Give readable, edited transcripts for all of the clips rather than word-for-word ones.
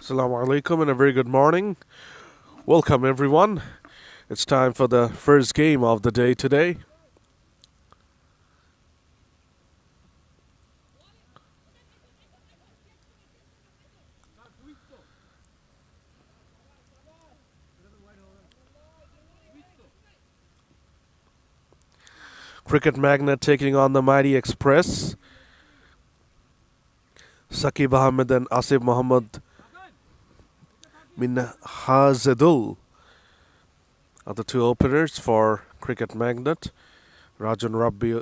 Assalamu alaikum and a very good morning. Welcome everyone. It's time for the first game of the day today. Cricket Magnet taking on the Mighty Express. Saqib Ahmed and Asif Mohammed Minhazadul are the two openers for Cricket Magnet. Rajan Rabbi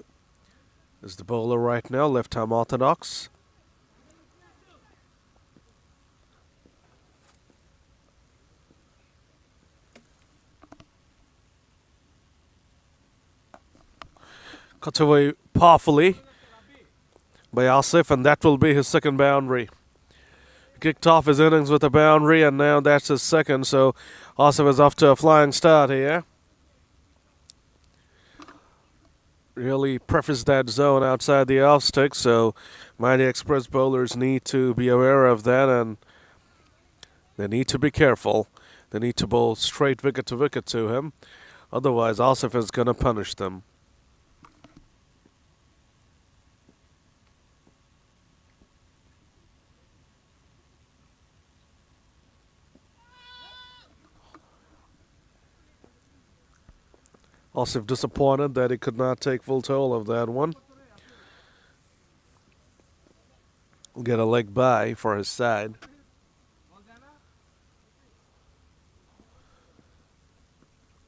is the bowler right now, left-arm orthodox. Cut away powerfully by Asif, and that will be his second boundary. He kicked off his innings with a boundary, and now that's his second, so Asif is off to a flying start here. Really prefaced that zone outside the off stick, so Mighty Express bowlers need to be aware of that, and they need to be careful. They need to bowl straight wicket to him, otherwise Asif is going to punish them. Asif disappointed that he could not take full toll of that one. Will get a leg by for his side.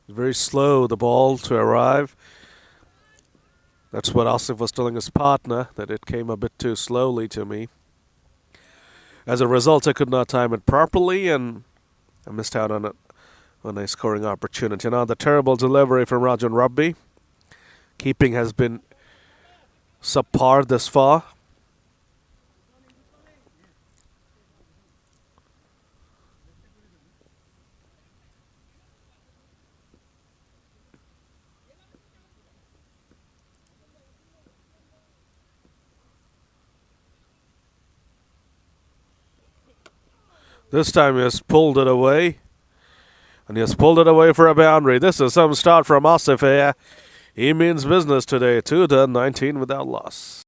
Very slow, the ball to arrive. That's what Asif was telling his partner, that it came a bit too slowly to me. As a result, I could not time it properly, and I missed out on it. On a scoring opportunity. Now the terrible delivery from Rajan Rabbi. Keeping has been subpar this far. This time he has pulled it away. And he has pulled it away for a boundary. This is some start from Asif here. He means business today. 2 done, 19 without loss.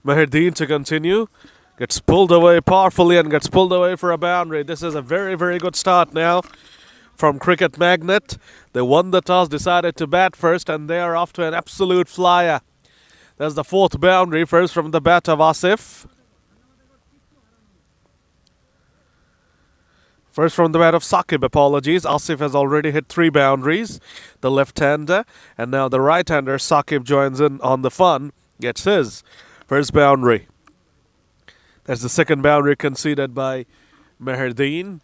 Maherdeen to continue. Gets pulled away powerfully and gets pulled away for a boundary. This is a very, very good start now from Cricket Magnet. They won the toss, decided to bat first, and they are off to an absolute flyer. There's the fourth boundary, first from the bat of Asif. First from the bat of Saqib, apologies. Asif has already hit 3 boundaries. The left-hander, and now the right-hander, Saqib, joins in on the fun, gets his first boundary. That's the second boundary conceded by Maherdeen.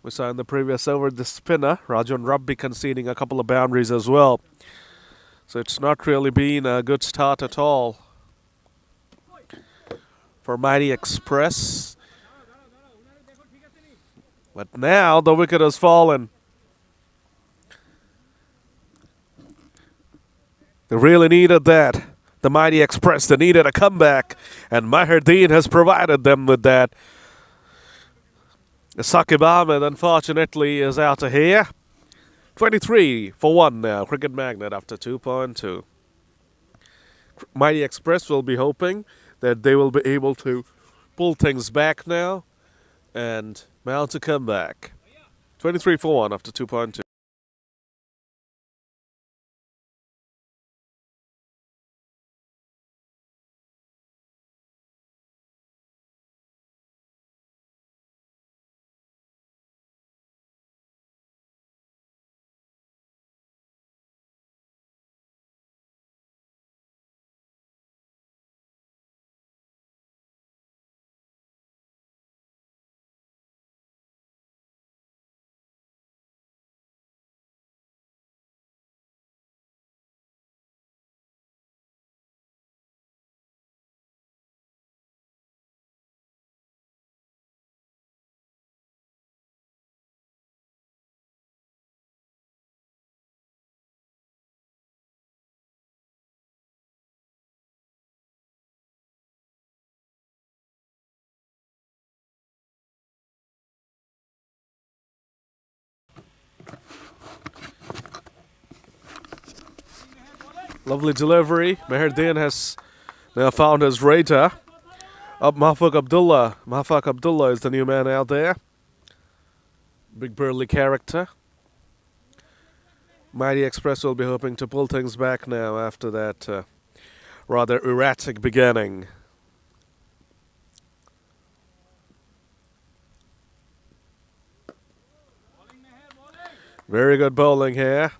We saw in the previous over the spinner, Rajan Rabbi, conceding a couple of boundaries as well. So it's not really been a good start at all for Mighty Express. But now the wicket has fallen. They really needed that. The Mighty Express, they needed a comeback, and Maherdeen has provided them with that. Saqib Ahmed, unfortunately, is out of here. 23 for 1 now. Cricket Magnet after 2.2. Mighty Express will be hoping that they will be able to pull things back now and mount a comeback. 23 for 1 after 2.2. Lovely delivery. Meherdin has now found his radar. Up Mahfak Abdullah. Mahfak Abdullah is the new man out there. Big burly character. Mighty Express will be hoping to pull things back now after that rather erratic beginning. Very good bowling here.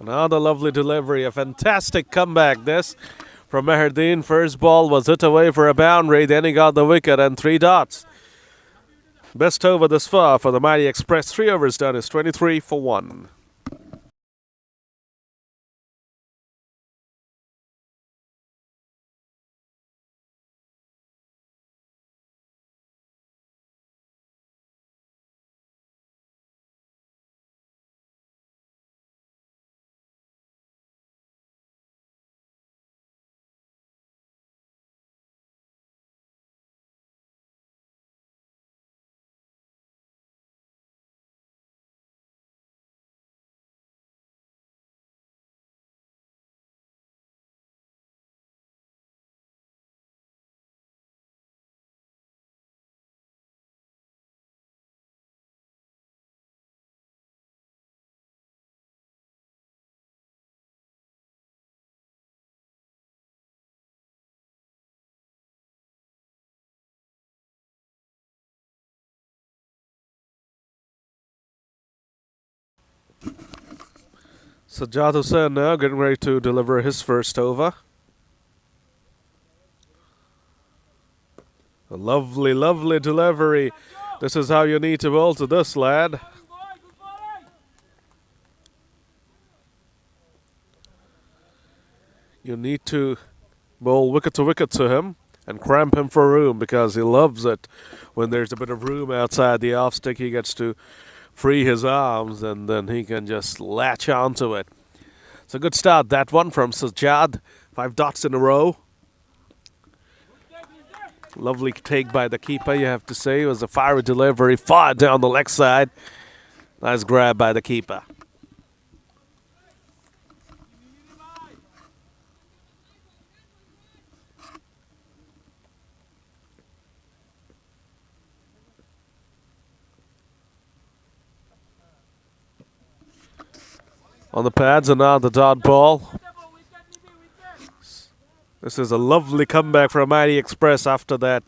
Another lovely delivery, a fantastic comeback this from Meherdin. First ball was hit away for a boundary, then he got the wicket and 3 dots. Best over this far for the Mighty Express. 3 overs done is 23 for 1. Sajjad Hussain now getting ready to deliver his first over. A lovely, lovely delivery. This is how you need to bowl to this lad. You need to bowl wicket to him and cramp him for room because he loves it. When there's a bit of room outside the off stick, he gets to free his arms and then he can just latch onto it. It's a good start, that one from Sajjad. 5 dots in a row. Lovely take by the keeper, you have to say. It was a fiery delivery far down the leg side. Nice grab by the keeper. On the pads and now the dot ball. This is a lovely comeback from Mighty Express after that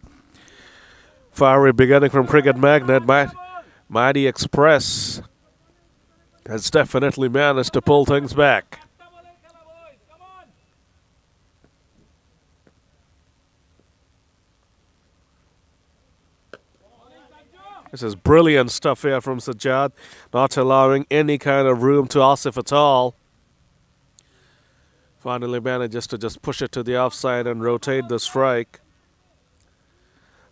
fiery beginning from Cricket Magnet. Mighty Express has definitely managed to pull things back. This is brilliant stuff here from Sajjad, not allowing any kind of room to Asif at all. Finally manages to just push it to the offside and rotate the strike.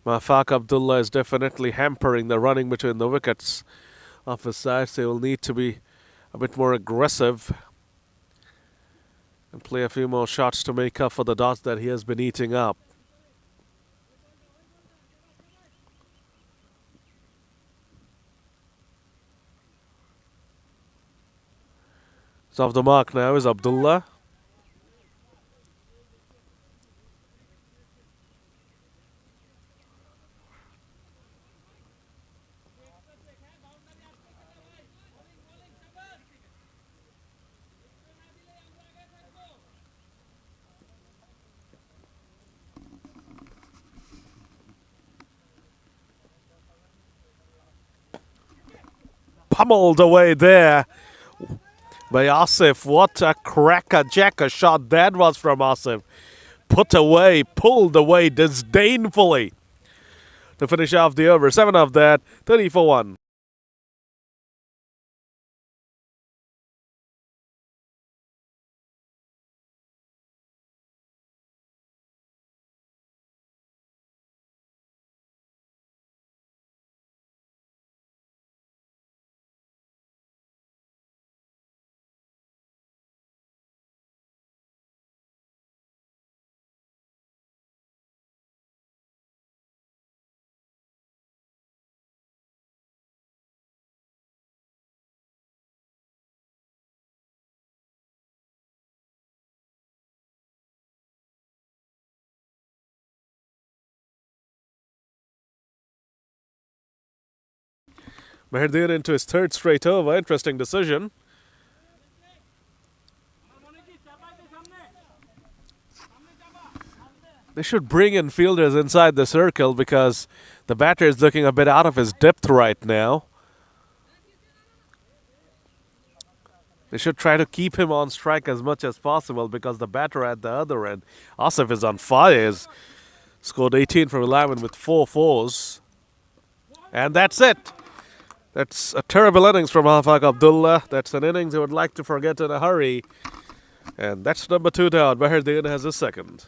Mahfak Abdullah is definitely hampering the running between the wickets of his side, so he will need to be a bit more aggressive and play a few more shots to make up for the dots that he has been eating up. So off the mark now is Abdullah. Pummeled away there by Asif. What a cracker-jacker shot that was from Asif. Put away, pulled away disdainfully to finish off the over. 7 of that, 30 for 1. Meherdir into his third straight over. Interesting decision. They should bring in fielders inside the circle because the batter is looking a bit out of his depth right now. They should try to keep him on strike as much as possible because the batter at the other end, Asif, is on fire. He's scored 18 from 11 with 4 fours. And that's it. That's a terrible innings from Hafaq Abdullah. That's an innings he would like to forget in a hurry. And that's number 2 down. Meherdir has his second.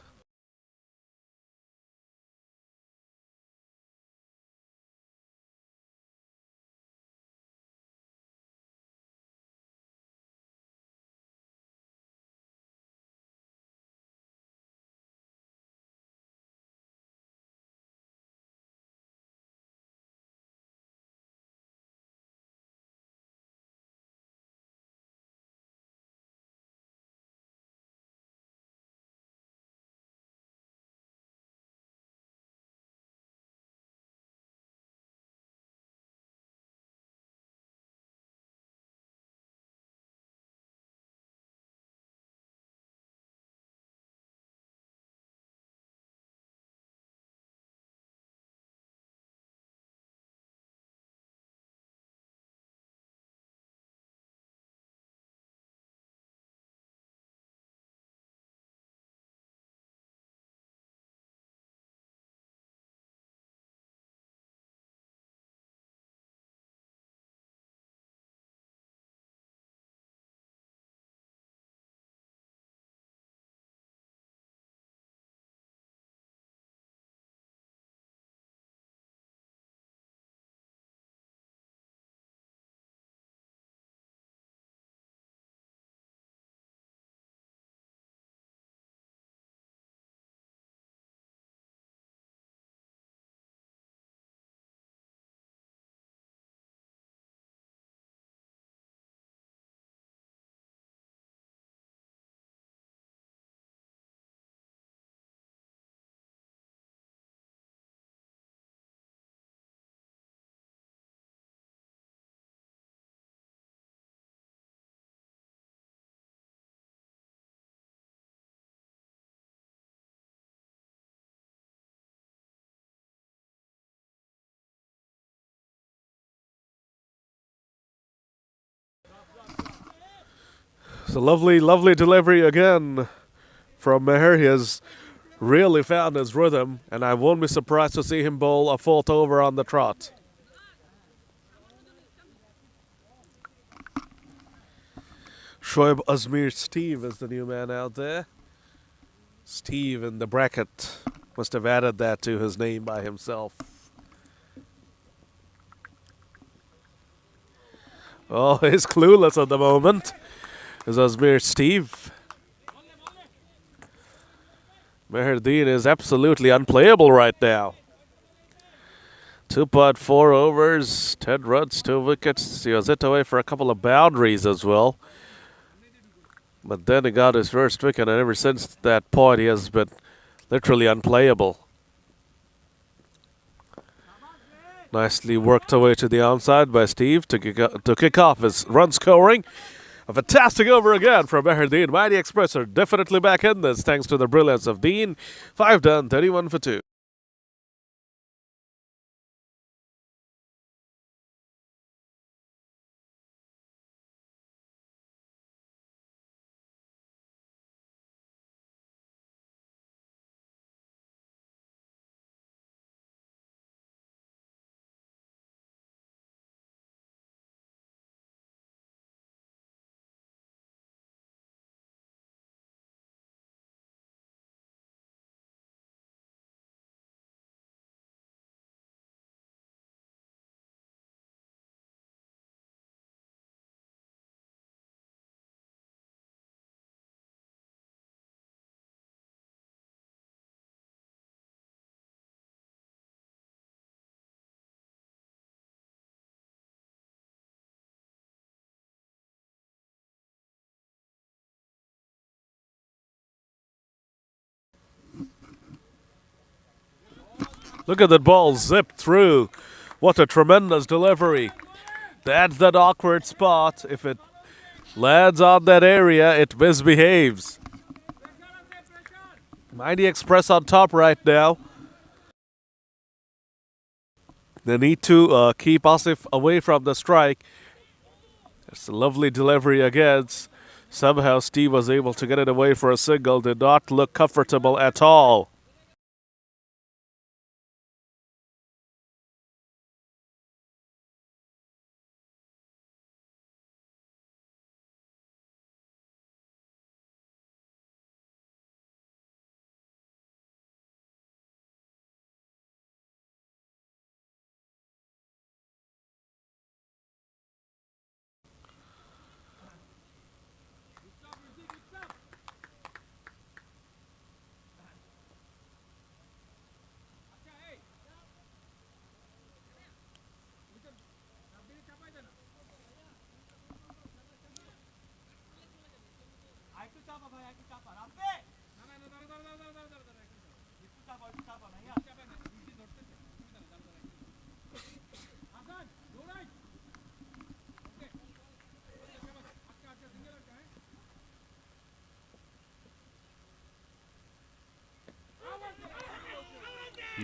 It's a lovely, lovely delivery again from Meher. He has really found his rhythm, and I won't be surprised to see him bowl a 4th over on the trot. Shoaib Azmir Steve is the new man out there. Steve in the bracket. Must have added that to his name by himself. Oh, he's clueless at the moment. Is Azmir Steve. Meherdeen is absolutely unplayable right now. 2.4 overs, 10 runs, 2 wickets. He was hit away for a couple of boundaries as well. But then he got his first wicket, and ever since that point, he has been literally unplayable. Nicely worked away to the onside by Steve to kick off his run scoring. A fantastic over again from Meherdeen. Mighty Express are definitely back in this thanks to the brilliance of Dean. 5 done, 31 for 2. Look at that ball zip through. What a tremendous delivery. That's that awkward spot. If it lands on that area, it misbehaves. Mighty Express on top right now. They need to keep Asif away from the strike. It's a lovely delivery against. Somehow Steve was able to get it away for a single. Did not look comfortable at all.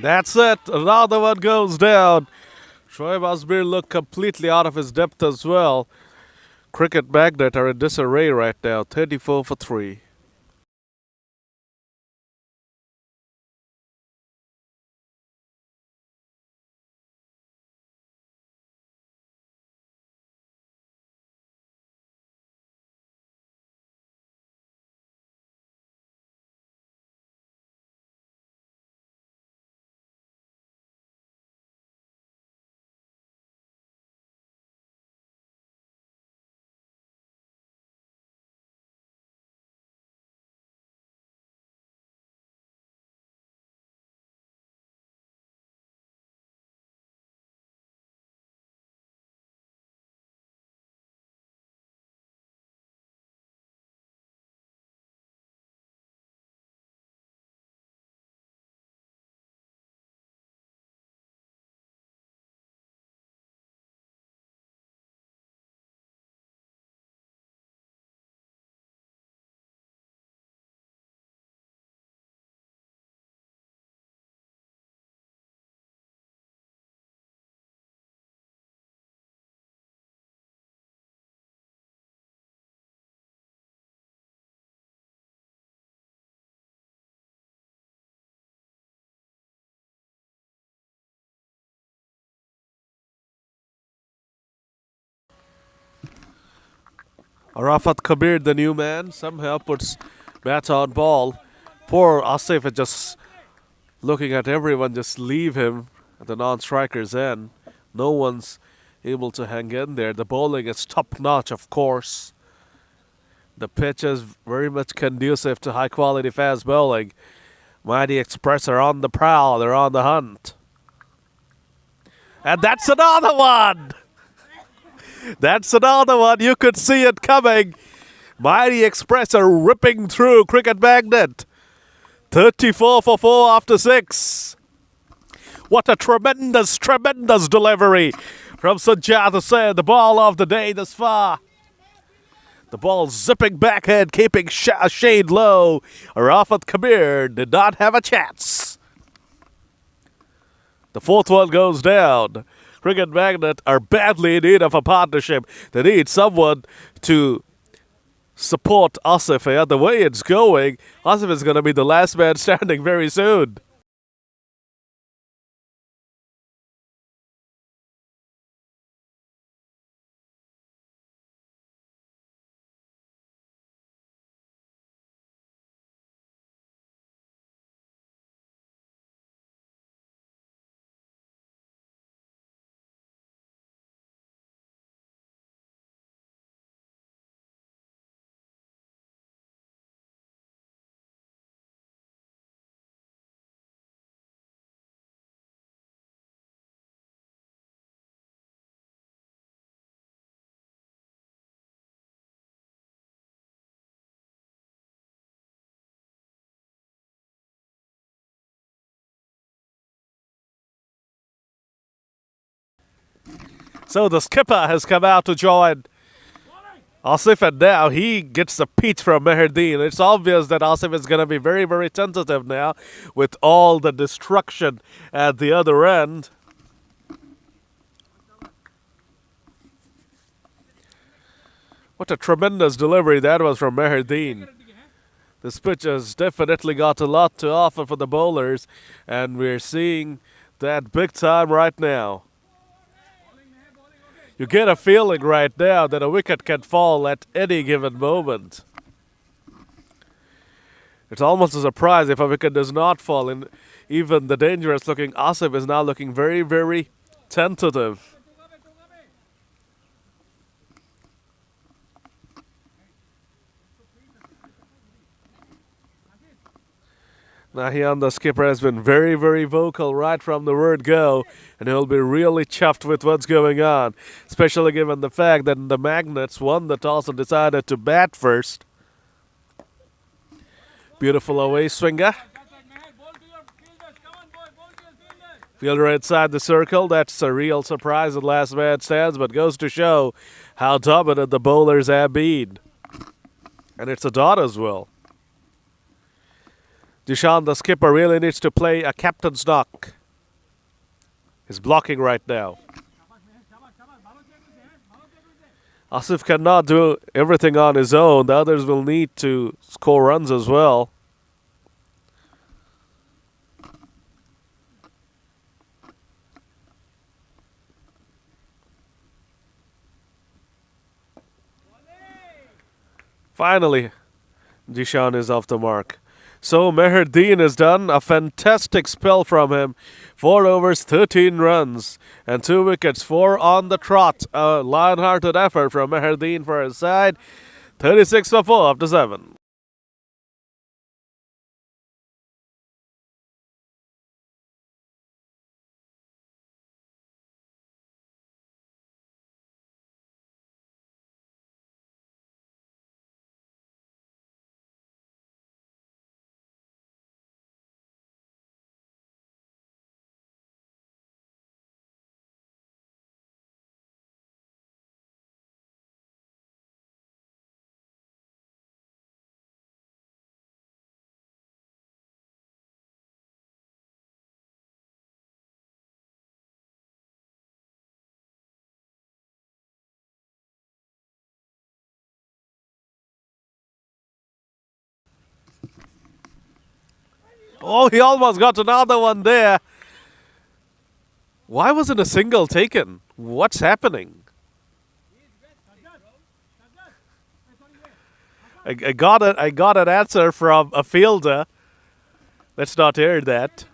That's it. Another one goes down. Shoaib Azmir looked completely out of his depth as well. Cricket magnet are in disarray right now. 34 for 3. Arafat Kabir, the new man, somehow puts bat on ball. Poor Asif is just looking at everyone just leave him at the non-striker's end. No one's able to hang in there. The bowling is top-notch, of course. The pitch is very much conducive to high-quality fast bowling. Mighty Express are on the prowl. They're on the hunt. And that's another one! That's another one. You could see it coming. Mighty Express are ripping through Cricket Magnet. 34 for 4 after 6. What a tremendous, tremendous delivery from Sajjad Hussain, the ball of the day thus far. The ball zipping backhand, keeping a shade low. Rafat Kabir did not have a chance. The fourth one goes down. Cricket Magnet are badly in need of a partnership. They need someone to support Asif here. The way it's going, Asif is going to be the last man standing very soon. So the skipper has come out to join Asif, and now he gets a peach from Meherdeen. It's obvious that Asif is going to be very, very tentative now with all the destruction at the other end. What a tremendous delivery that was from Meherdeen. This pitch has definitely got a lot to offer for the bowlers, and we're seeing that big time right now. You get a feeling right now that a wicket can fall at any given moment. It's almost a surprise if a wicket does not fall. And even the dangerous looking Asif is now looking very, very tentative. Nahian, the skipper, has been very, very vocal right from the word go, and he'll be really chuffed with what's going on, especially given the fact that the Magnets won the toss and decided to bat first. Beautiful away swinger. Fielder inside the circle. That's a real surprise at last man stands, but goes to show how dominant the bowlers have been. And it's a dot as well. Dishan, the skipper, really needs to play a captain's knock. He's blocking right now. Asif cannot do everything on his own. The others will need to score runs as well. Finally, Dishan is off the mark. So Meherdeen has done a fantastic spell from him. 4 overs, 13 runs, and 2 wickets, 4 on the trot. A lion-hearted effort from Meherdeen for his side. 36 for 4 after 7. Oh, he almost got another one there. Why wasn't a single taken? What's happening? I got an answer from a fielder. Let's not hear that.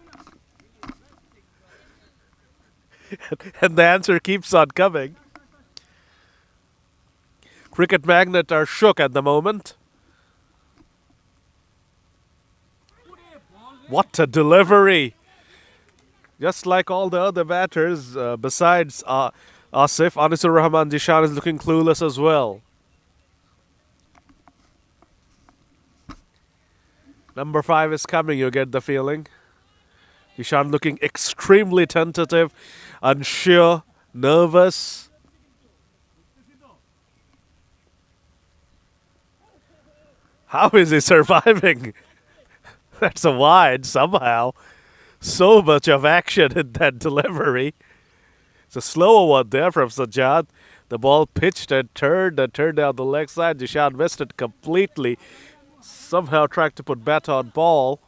And the answer keeps on coming. Cricket Magnet are shook at the moment. What a delivery! Just like all the other batters, besides Asif, Anisur Rahman Dishan is looking clueless as well. Number 5 is coming, you get the feeling. Dishan looking extremely tentative, unsure, nervous. How is he surviving? That's a wide somehow. So much of action in that delivery. It's a slower one there from Sajjad. The ball pitched and turned down the leg side. Dishan missed it completely. Somehow tried to put bat on ball.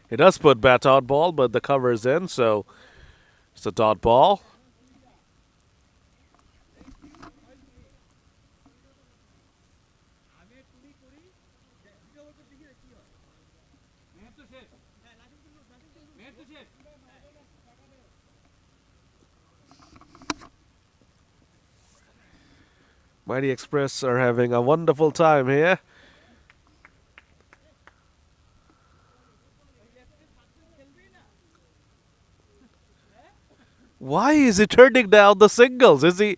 He does put bat on ball, but the cover's in, so it's a dot ball. Mighty Express are having a wonderful time here. Why is he turning down the singles? Is he?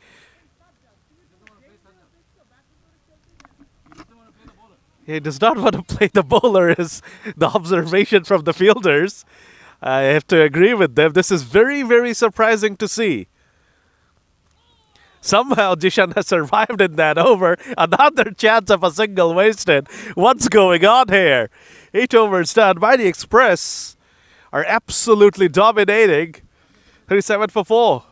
He does not want to play the bowler, is the observation from the fielders. I have to agree with them. This is very, very surprising to see. Somehow Jishan has survived in that over. Another chance of a single wasted. What's going on here? 8 overs done. Mighty Express are absolutely dominating. 37 for 4.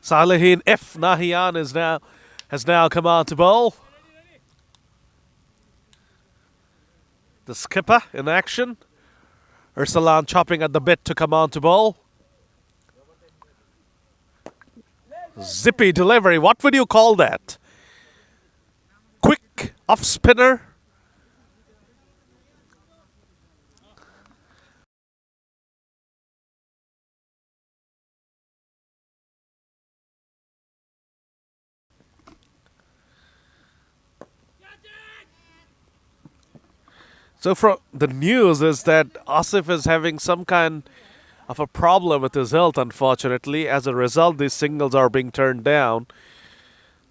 Salihin F. Nahian has now come on to bowl. The skipper in action. Ursulan chopping at the bit to come on to bowl. Zippy delivery. What would you call that? Quick off spinner. So from the news is that Asif is having some kind of a problem with his health, unfortunately. As a result, these singles are being turned down.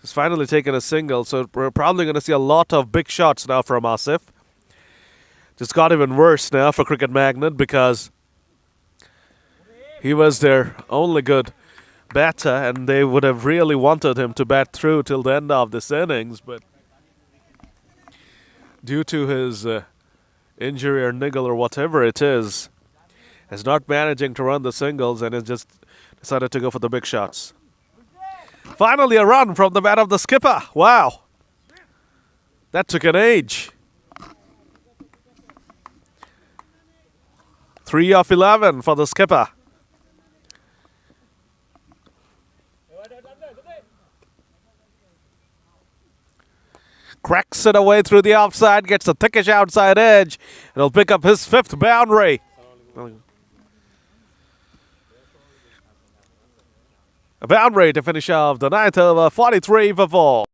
He's finally taken a single, so we're probably going to see a lot of big shots now from Asif. Just got even worse now for Cricket Magnet because he was their only good batter and they would have really wanted him to bat through till the end of this innings, but due to his injury or niggle or whatever it is not managing to run the singles and has just decided to go for the big shots. Finally a run from the bat of the skipper. Wow. That took an age. 3 of 11 for the skipper. Cracks it away through the offside, gets the thickish outside edge, and he'll pick up his 5th boundary. A boundary to finish off the 9th over, 43 for 4.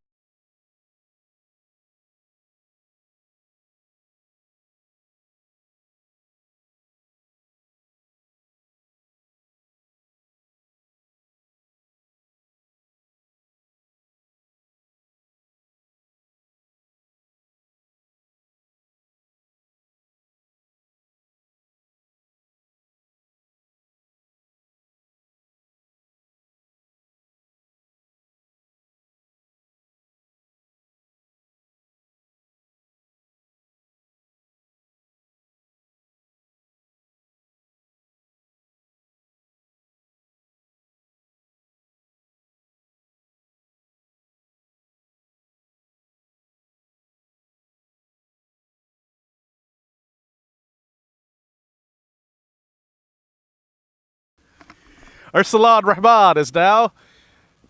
Ursulan Rahman is now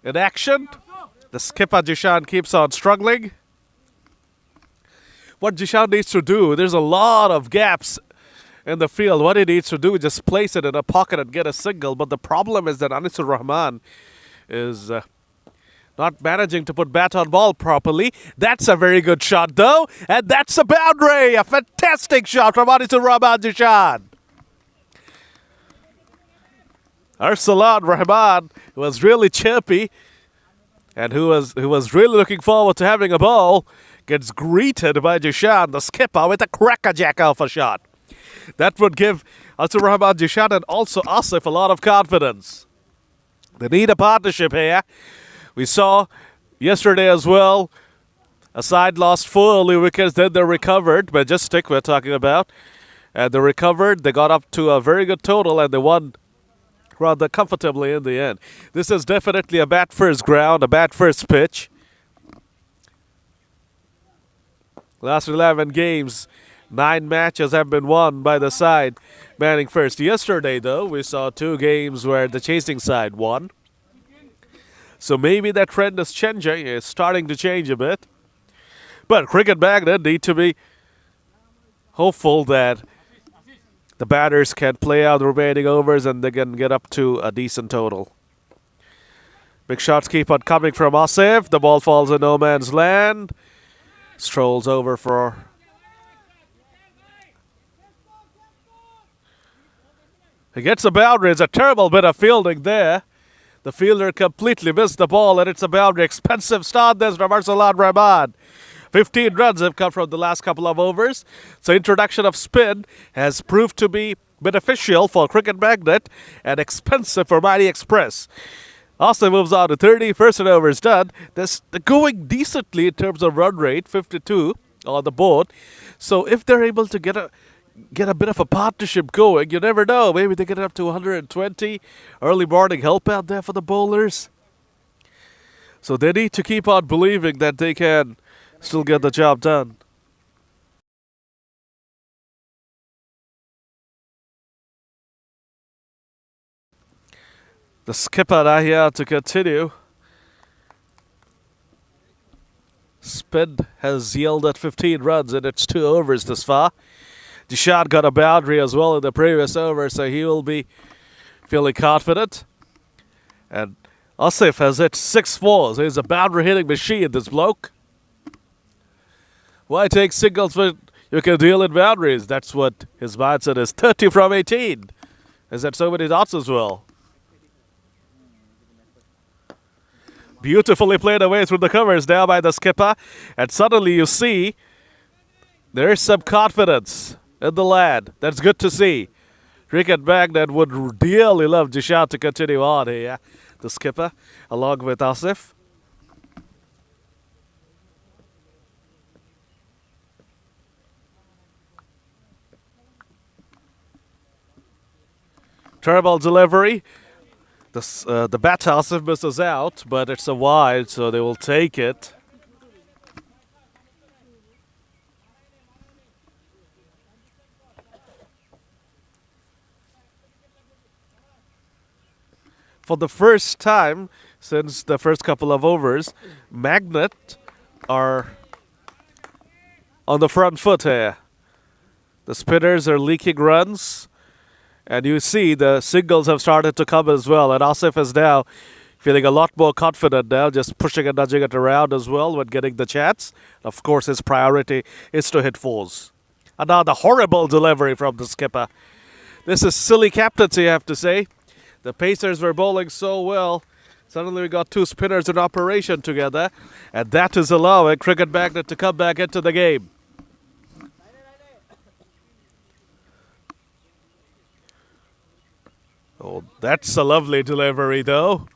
in action. The skipper Jishan keeps on struggling. What Jishan needs to do, there's a lot of gaps in the field. What he needs to do is just place it in a pocket and get a single. But the problem is that Anisul Rahman is not managing to put bat on ball properly. That's a very good shot though. And that's a boundary. A fantastic shot from Anisul Rahman Jishan. Ursulan Rahman was really chirpy and who was really looking forward to having a ball gets greeted by Jishan, the skipper, with a crackerjack of a shot. That would give Ursulan Rahman Jishan and also Asif a lot of confidence. They need a partnership here. We saw yesterday as well, a side lost 4 early wickets, then they recovered. Majestic we're talking about. And they recovered, they got up to a very good total and they won rather comfortably in the end. This is definitely a bat first ground, a bat first pitch. Last 11 games, 9 matches have been won by the side batting first. Yesterday, though, we saw 2 games where the chasing side won. So maybe that trend is changing. It's starting to change a bit. But Cricket Magnet need to be hopeful that the batters can play out the remaining overs and they can get up to a decent total. Big shots keep on coming from Asif. The ball falls in no man's land. Strolls over for... He gets a boundary. It's a terrible bit of fielding there. The fielder completely missed the ball and it's a boundary. Expensive start this from Ursulan Rahman. 15 runs have come from the last couple of overs. So introduction of spin has proved to be beneficial for Cricket Magnet and expensive for Mighty Express. Asif moves on to 30. First over is done. They're going decently in terms of run rate, 52 on the board. So if they're able to get a bit of a partnership going, you never know. Maybe they get up to 120. Early morning help out there for the bowlers. So they need to keep on believing that they can still get the job done. The skipper now here to continue. Spin has yielded 15 runs in its 2 overs this far. Dishad got a boundary as well in the previous over, so he will be feeling confident. And Asif has hit 6 fours. He's a boundary hitting machine, this bloke. Why take singles when you can deal in boundaries? That's what his mindset is. 30 from 18. He's had so many dots as well. Beautifully played away through the covers now by the skipper. And suddenly you see there's some confidence in the lad. That's good to see. Cricket Magnet would dearly love Dishad to continue on here. The skipper, along with Asif. Terrible delivery. The bat Asif misses out, but it's a wide, so they will take it. For the first time since the first couple of overs, Magnet are on the front foot here. The spinners are leaking runs, and you see the singles have started to come as well. And Asif is now feeling a lot more confident now, just pushing and nudging it around as well when getting the chance. Of course, his priority is to hit 4s. Another horrible delivery from the skipper. This is silly captaincy, I have to say. The Pacers were bowling so well. Suddenly we got 2 spinners in operation together. And that is allowing Cricket Magnet to come back into the game. Oh, that's a lovely delivery though.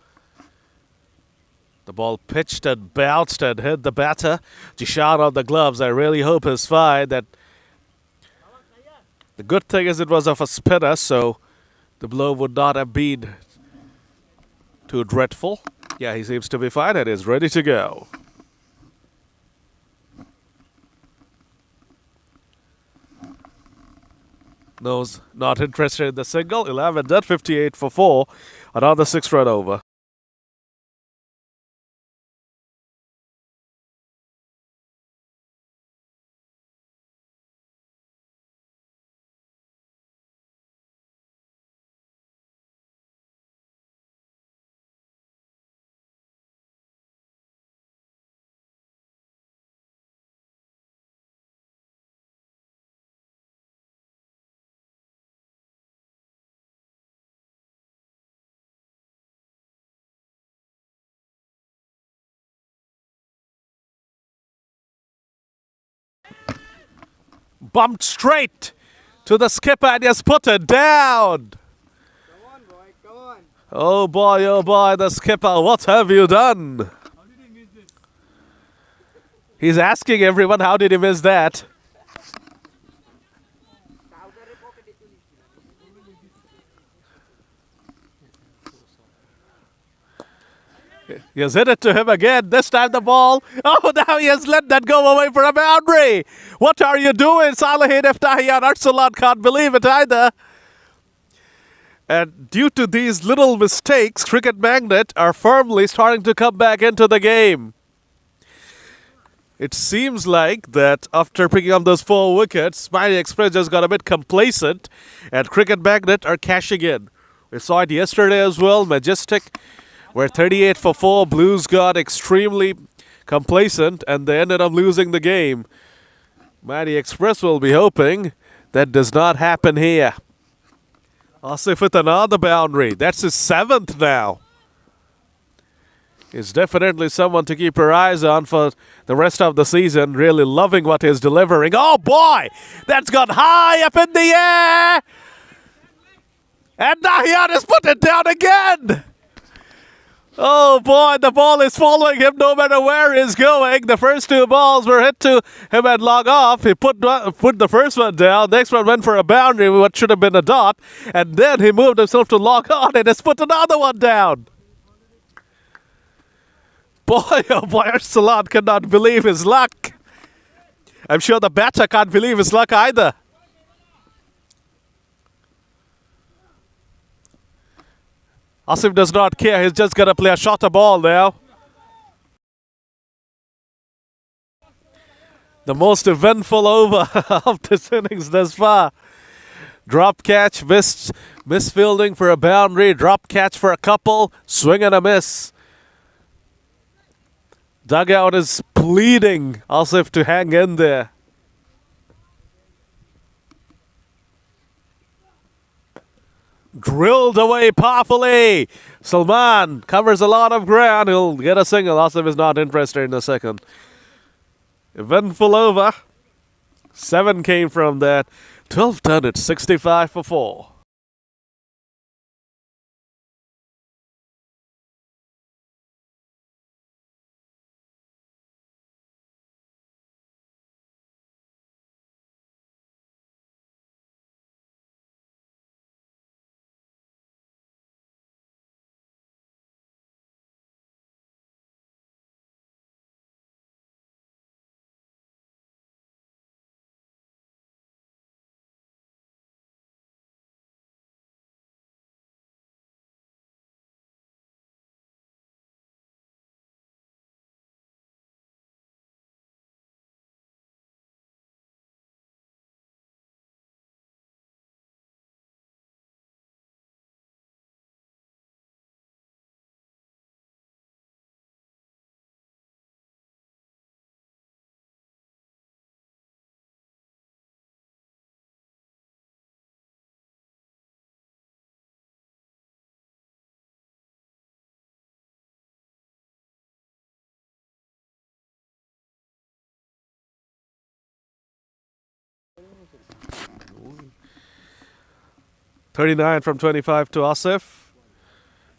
The ball pitched and bounced and hit the batter. Dishad on the gloves. I really hope is fine. The good thing is it was of a spinner, so the blow would not have been too dreadful. Yeah, he seems to be fine and is ready to go. No's not interested in the single. 11 done, 58 for 4. Another 6-run over. Bumped straight to the skipper and just put it down. Come on, boy, come on. Oh boy, the skipper, what have you done? How did he miss this? He's asking everyone, how did he miss that? He has hit it to him again. This time the ball. Oh, now he has let that go away for a boundary. What are you doing, Salehin Eftahiyan? Arsalan can't believe it either. And due to these little mistakes, Cricket Magnet are firmly starting to come back into the game. It seems like that after picking up those 4 wickets, Mighty Express just got a bit complacent, and Cricket Magnet are cashing in. We saw it yesterday as well, Majestic, where 38 for 4, Blues got extremely complacent and they ended up losing the game. Mighty Express will be hoping that does not happen here. Asif with another boundary. That's his 7th now. He's definitely someone to keep your eyes on for the rest of the season. Really loving what he's delivering. Oh boy! That's gone high up in the air! And Nahian has put it down again! Oh boy, the ball is following him no matter where he's going. The first 2 balls were hit to him and log off. He put the first one down. Next one went for a boundary, what should have been a dot. And then he moved himself to log on and has put another one down. Boy, oh boy, Arsalan cannot believe his luck. I'm sure the batter can't believe his luck either. Asif does not care. He's just going to play a shorter ball now. The most eventful over of this innings thus far. Drop catch, miss fielding for a boundary, drop catch for a couple, swing and a miss. Dugout is pleading Asif to hang in there. Drilled away powerfully. Salman covers a lot of ground. He'll get a single. Asif is not interested in a second. Eventful over. 7 came from that. 12 done at 65 for 4. .39 from 25 to Asif.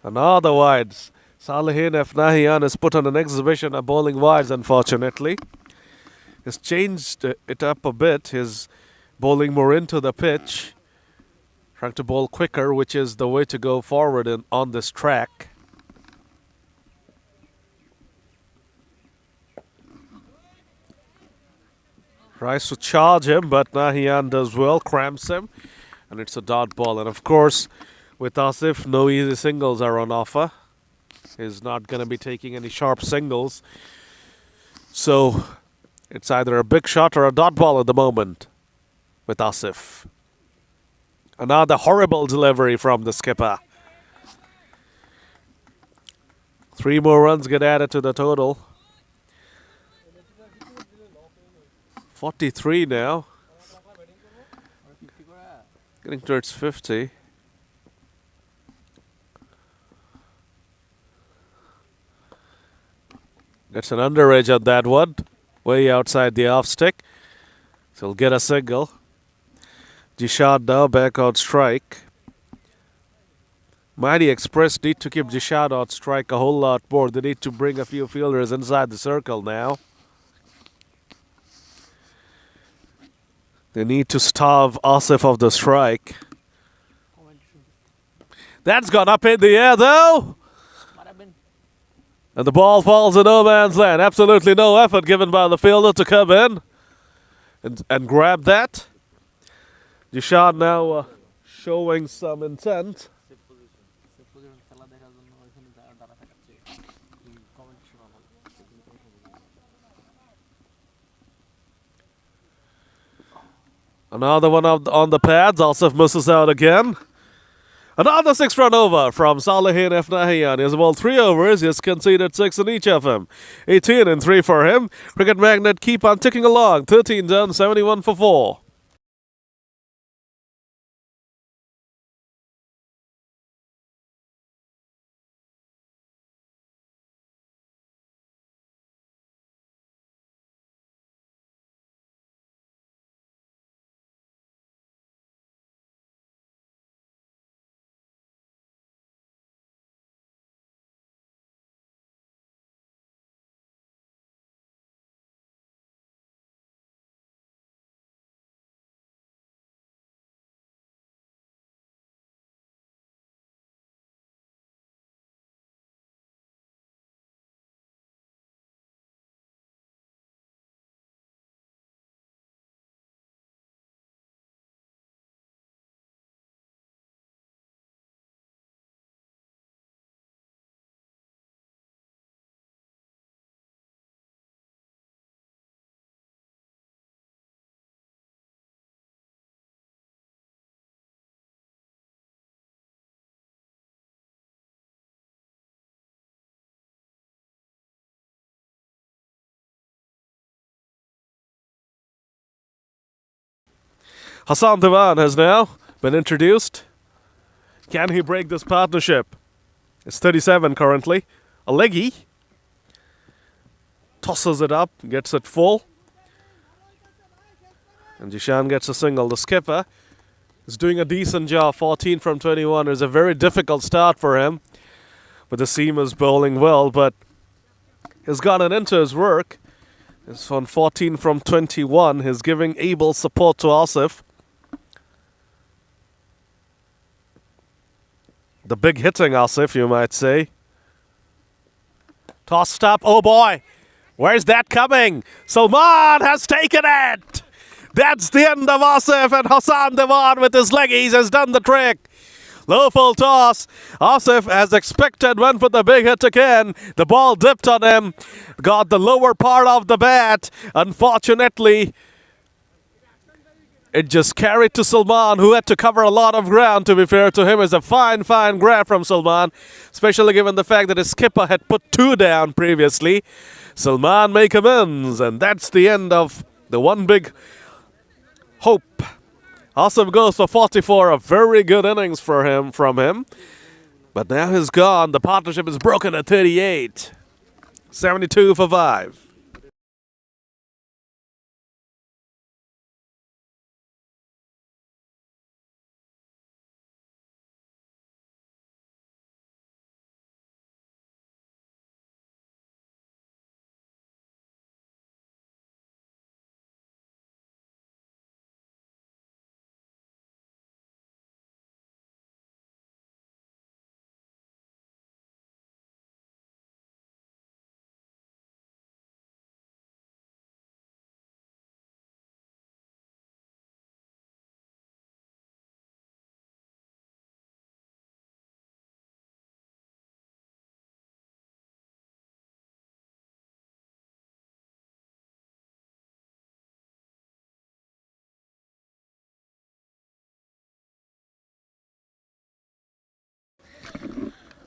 Another wides. Salihin F. Nahian is put on an exhibition of bowling wides, unfortunately. He's changed it up a bit. He's bowling more into the pitch. Trying to bowl quicker, which is the way to go forward on this track. Tries to charge him, but Nahian does well, cramps him. And it's a dot ball. And of course, with Asif, no easy singles are on offer. He's not going to be taking any sharp singles. So it's either a big shot or a dot ball at the moment with Asif. Another horrible delivery from the skipper. 3 more runs get added to the total. 43 now. Getting towards 50. Gets an underage on that one. Way outside the off stick. So he'll get a single. Jishad now back on strike. Mighty Express need to keep Jishad on strike a whole lot more. They need to bring a few fielders inside the circle now. They need to starve Asif of the strike. That's gone up in the air though. And the ball falls in no man's land. Absolutely no effort given by the fielder to come in and grab that. Jishad now showing some intent. Another one on the pads. Asif misses out again. Another 6-run over from Salihin F. Nahian. He has bowled 3 overs. He has conceded 6 in each of them. 18 and 3 for him. Cricket Magnet keep on ticking along. 13 done, 71 for 4. Hassan Devan has now been introduced. Can he break this partnership? It's 37 currently. A leggy. Tosses it up, gets it full. And Jishan gets a single. The skipper is doing a decent job. 14 from 21 is a very difficult start for him. But the seamer's bowling well, but he's gotten into his work. It's on 14 from 21. He's giving able support to Asif. The big hitting Asif, you might say. Tossed up. Oh boy. Where's that coming? Salman has taken it. That's the end of Asif, and Hassan Devan with his leggies has done the trick. Low full toss. Asif, as expected, went for the big hit again. The ball dipped on him. Got the lower part of the bat. Unfortunately, it just carried to Salman, who had to cover a lot of ground, to be fair to him. It's a fine grab from Salman, especially given the fact that his skipper had put 2 down previously. Salman make amends, and that's the end of the one big hope. Asif goes for 44, a very good innings for him from him. But now he's gone. The partnership is broken at 38. 72 for 5.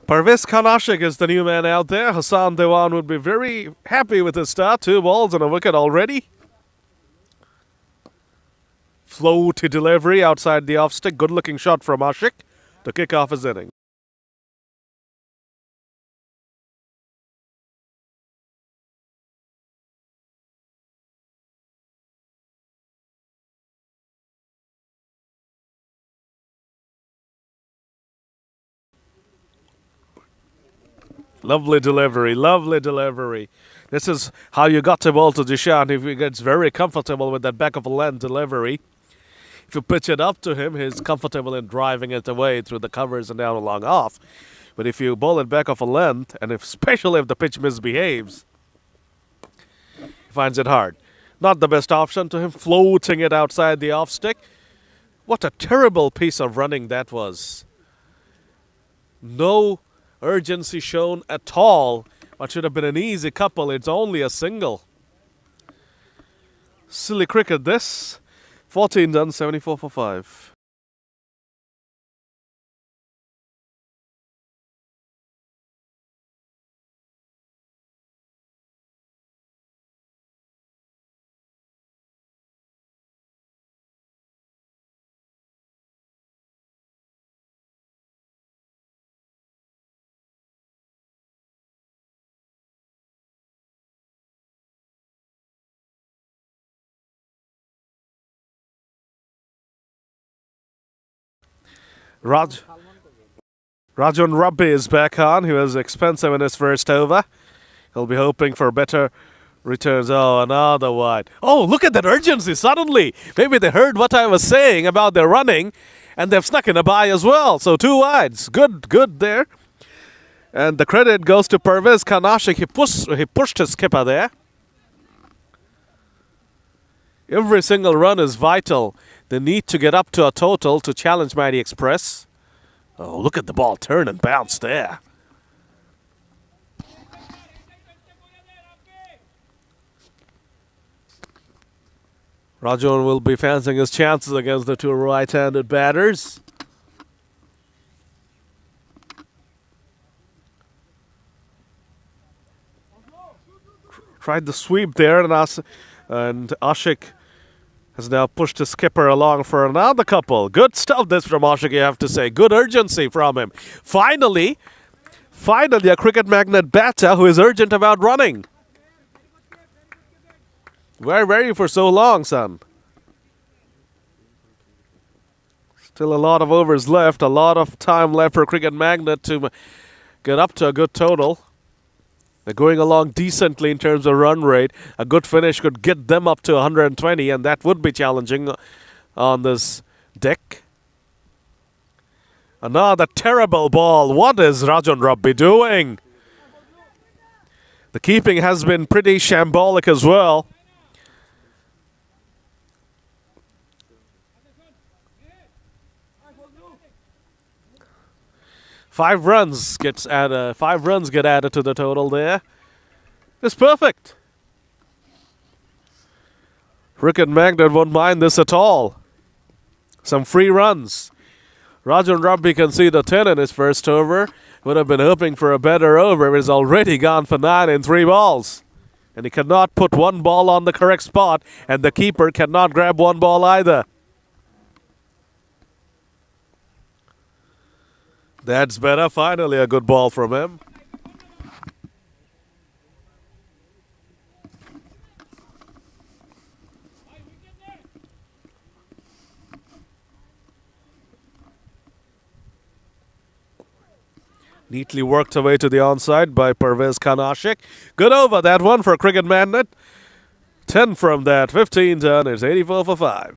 Parvez Khan Ashik is the new man out there. Hassan Dewan would be very happy with his start. 2 balls and a wicket already. Floaty delivery outside the off stick. Good looking shot from Ashik to kick off his inning. Lovely delivery, lovely delivery. This is how you got to bowl to Jishan. If he gets very comfortable with that back of a length delivery, if you pitch it up to him, he's comfortable in driving it away through the covers and down along off. But if you bowl it back of a length, and especially if the pitch misbehaves, he finds it hard. Not the best option to him, floating it outside the off stick. What a terrible piece of running that was. No urgency shown at all. What should have been an easy couple, it's only a single. Silly cricket this. 14 done, 74 for 5. Rajan Rabbi is back on. He was expensive in his first over. He'll be hoping for better returns. Oh, another wide. Oh, look at that urgency suddenly. Maybe they heard what I was saying about their running, and they've snuck in a bye as well. So 2 wides. Good there. And the credit goes to Parvez Khan Ashik. He pushed his skipper there. Every single run is vital. They need to get up to a total to challenge Mighty Express. Oh, look at the ball turn and bounce there. Rajan will be fancying his chances against the 2 right-handed batters. Tried the sweep there, and Ashik has now pushed the skipper along for another couple. Good stuff this from Ashik, you have to say. Good urgency from him. Finally, a cricket magnet batter who is urgent about running. Where were you for so long, son? Still a lot of overs left, a lot of time left for cricket magnet to get up to a good total. They're going along decently in terms of run rate. A good finish could get them up to 120, and that would be challenging on this deck. Another terrible ball. What is Rajan Rabbi doing? The keeping has been pretty shambolic as well. Five runs get added to the total there. It's perfect. Cricket Magnet won't mind this at all. Some free runs. Rajan Rabbi can see the 10 in his first over. Would have been hoping for a better over. He's already gone for 9 in 3 balls. And he cannot put one ball on the correct spot. And the keeper cannot grab one ball either. That's better. Finally a good ball from him. Neatly worked away to the onside by Pervez Khan Ashik. Good over that one for Cricket Magnet. 10 from that. 15 done. It's 84 for 5.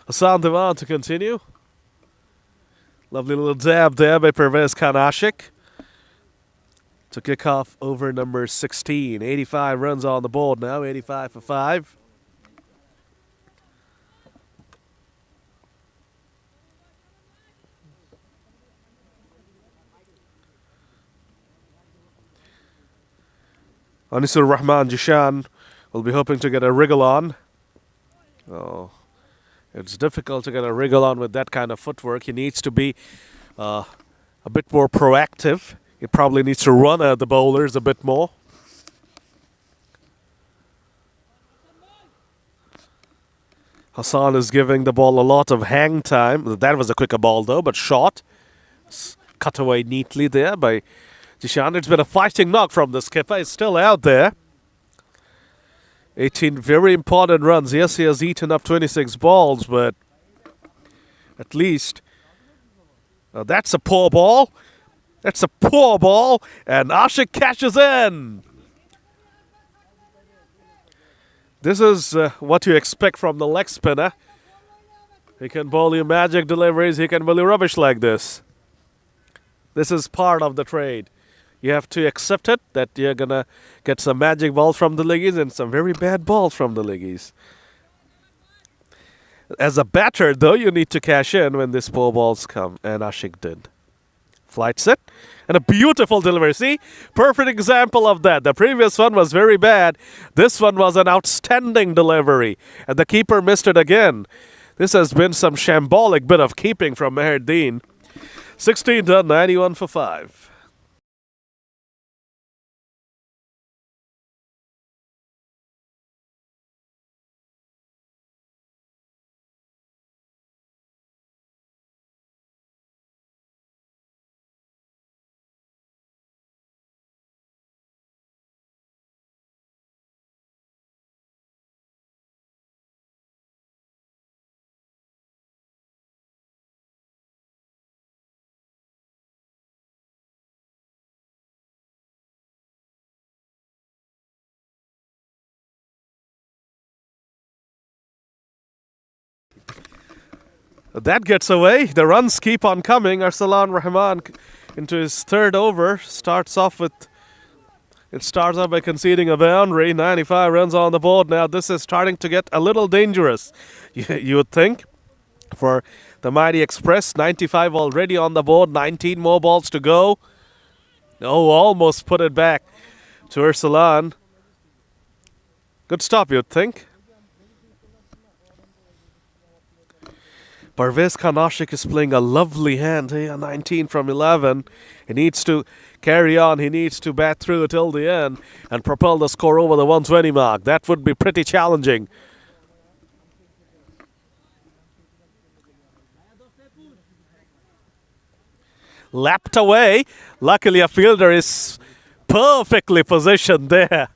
Hassan Devan to continue. Lovely little dab there by Pervez Khan Ashik to kick off over number 16. 85 runs on the board now, 85 for 5. Anisur Rahman Jishan will be hoping to get a wriggle on. Oh, it's difficult to get a wriggle on with that kind of footwork. He needs to be a bit more proactive. He probably needs to run at the bowlers a bit more. Hassan is giving the ball a lot of hang time. That was a quicker ball though, but short. Cut away neatly there by Jishan. It's been a fighting knock from the skipper. He's still out there. 18 very important runs. Yes, he has eaten up 26 balls, but at least that's a poor ball. That's a poor ball, and Ashik cashes in. This is what you expect from the leg spinner. He can bowl you magic deliveries. He can bowl you rubbish like this. This is part of the trade. You have to accept it, that you're going to get some magic balls from the leggies and some very bad balls from the leggies. As a batter, though, you need to cash in when these poor balls come, and Ashik did. Flights it. And a beautiful delivery. See? Perfect example of that. The previous one was very bad. This one was an outstanding delivery. And the keeper missed it again. This has been some shambolic bit of keeping from Mehirdeen. 16 done, 91 for 5. That gets away. The runs keep on coming. Arsalan Rahman into his third over starts off by conceding a boundary. 95 runs on the board. Now this is starting to get a little dangerous. You would think for the Mighty Express. 95 already on the board. 19 more balls to go. Oh, almost put it back to Arsalan. Good stop, you'd think. Parvez Khan Ashik is playing a lovely hand here, 19 from 11. He needs to carry on. He needs to bat through till the end and propel the score over the 120 mark. That would be pretty challenging. Lapped away. Luckily, a fielder is perfectly positioned there.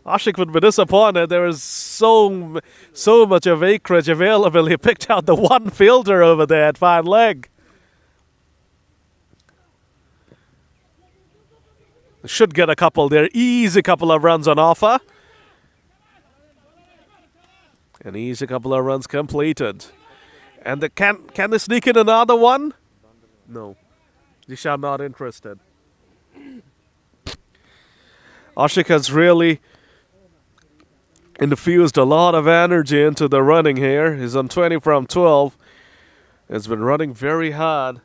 Ashik would be disappointed. There is so much of acreage available. He picked out the one fielder over there at fine leg. Should get a couple there. Easy couple of runs on offer. An easy couple of runs completed. And can they sneak in another one? No. Dishan not interested. Ashik has really infused a lot of energy into the running here. He's on 20 from 12. He's been running very hard.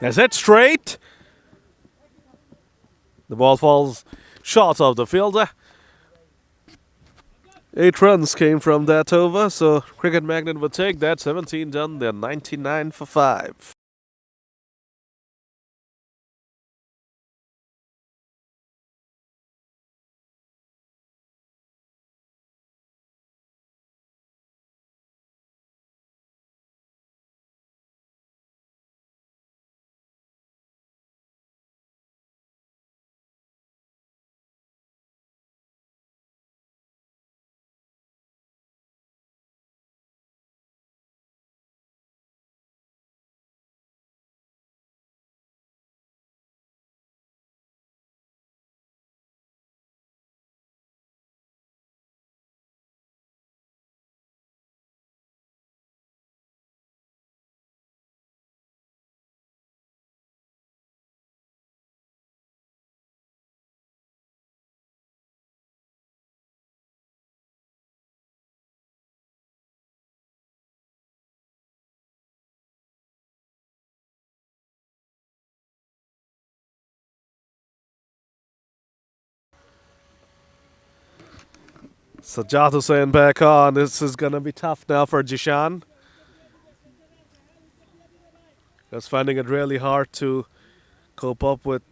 That's it, straight. The ball falls short of the fielder. 8 runs came from that over, so Cricket Magnet would take that. 17 done, they're 99 for 5. Sajjad Hussain back on. This is going to be tough now for Jishan. He's finding it really hard to cope up with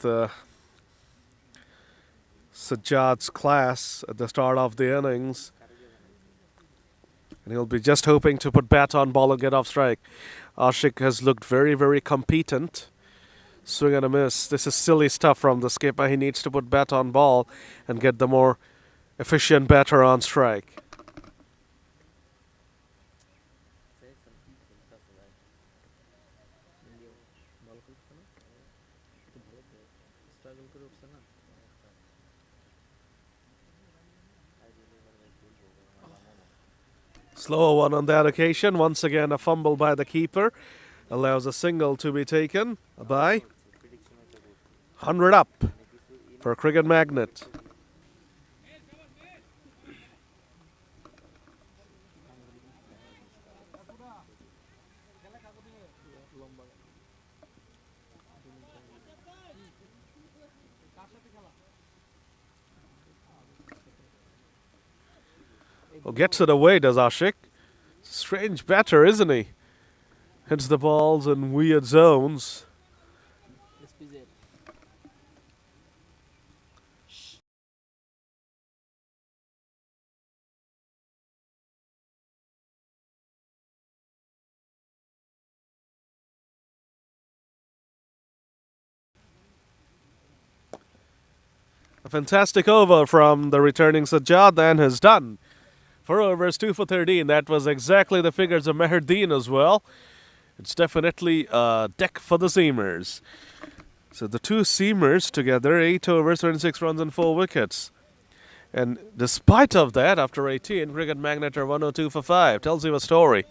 Sajjad's class at the start of the innings. And he'll be just hoping to put bat on ball and get off strike. Ashik has looked very, very competent. Swing and a miss. This is silly stuff from the skipper. He needs to put bat on ball and get the more efficient batter on strike. Slower one on that occasion. Once again, a fumble by the keeper allows a single to be taken by 100 up for Cricket Magnet. Well, gets it away, does Ashik? Strange batter, isn't he? Hits the balls in weird zones. A fantastic over from the returning Sajjad and has done. 4 overs, 2 for 13. That was exactly the figures of Meherdeen as well. It's definitely a deck for the seamers. So the two seamers together, 8 overs, 26 runs and 4 wickets. And despite of that, after 18, Cricket Magnet are 102 for 5. Tells you a story.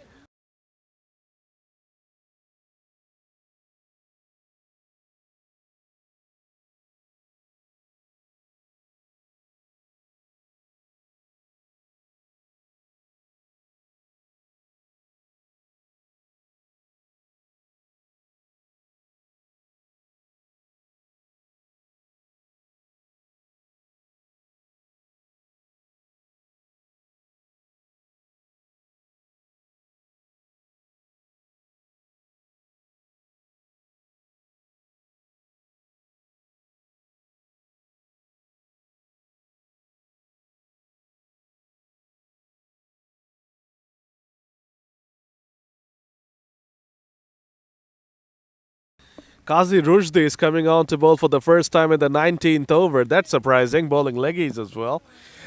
Qazi Rushdie is coming on to bowl for the first time in the 19th over. That's surprising, bowling leggies as well.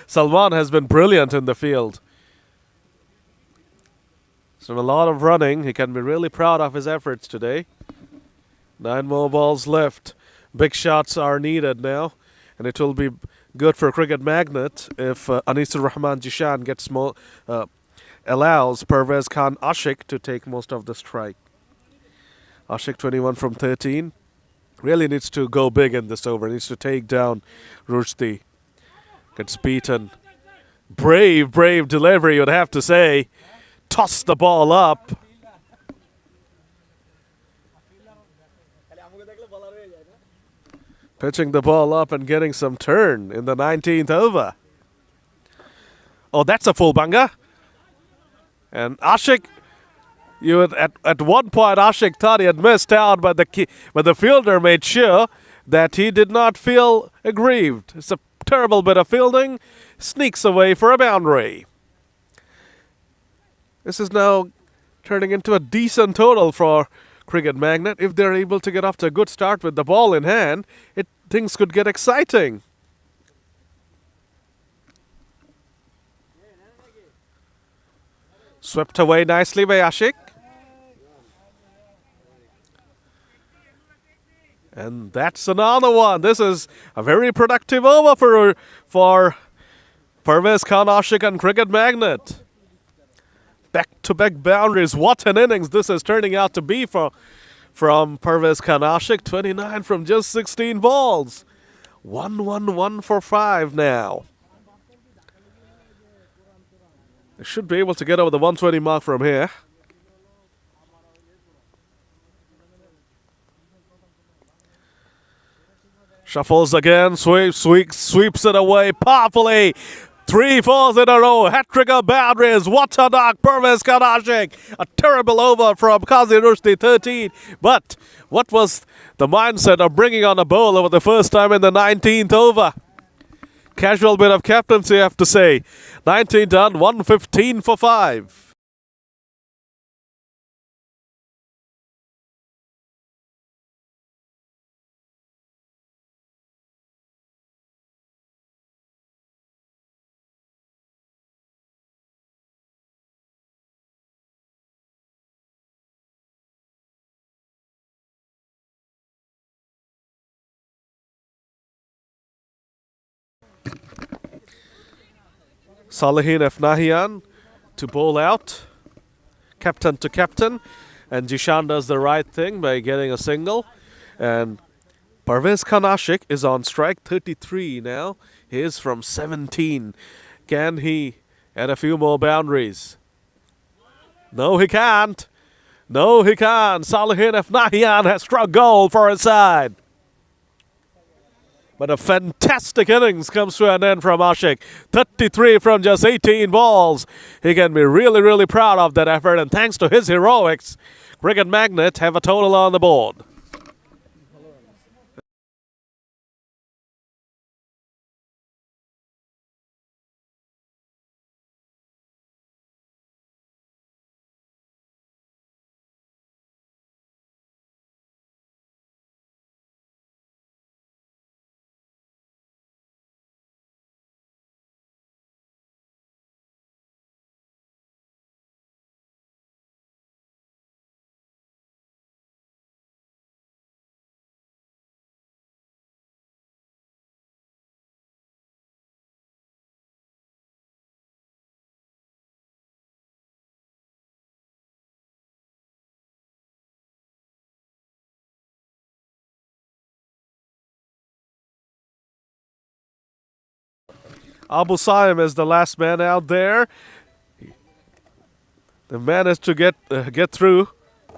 Salman has been brilliant in the field. So a lot of running. He can be really proud of his efforts today. 9 more balls left. Big shots are needed now. And it will be good for Cricket Magnet if Anisur Rahman Jishan gets allows Pervez Khan Ashik to take most of the strike. Ashik 21 from 13. Really needs to go big in this over. Needs to take down Rushdie. Gets beaten. Brave delivery, you'd have to say. Toss the ball up. Pitching the ball up and getting some turn in the 19th over. Oh, that's a full banger. And Ashik, at one point Ashik thought he had missed out, but the fielder made sure that he did not feel aggrieved. It's a terrible bit of fielding. Sneaks away for a boundary. This is now turning into a decent total for Cricket Magnet. If they're able to get off to a good start with the ball in hand, things could get exciting. Swept away nicely by Ashik. And that's another one. This is a very productive over for Pervez Khan Ashik and Cricket Magnet. Back-to-back boundaries. What an innings this is turning out to be from Pervez Khan Ashik. 29 from just 16 balls. 1-1-1 for 5 now. They should be able to get over the 120 mark from here. Shuffles again, sweeps it away powerfully. 3 falls in a row, hat-trick of boundaries. What a knock, Pervez Khan Ashik. A terrible over from Qazi Rushdie, 13. But what was the mindset of bringing on a bowler for the first time in the 19th over? Casual bit of captaincy, I have to say. 19 done, 115 for 5. Salihin F. Nahian to bowl out, captain to captain, and Jishan does the right thing by getting a single. And Parvez Khan Ashik is on strike, 33 now. He is from 17. Can he add a few more boundaries? No, he can't. No, he can't. Salihin F. Nahian has struck gold for his side. But a fantastic innings comes to an end from Ashik. 33 from just 18 balls. He can be really, really proud of that effort. And thanks to his heroics, Cricket Magnet have a total on the board. Abu Saim is the last man out there. They managed to get through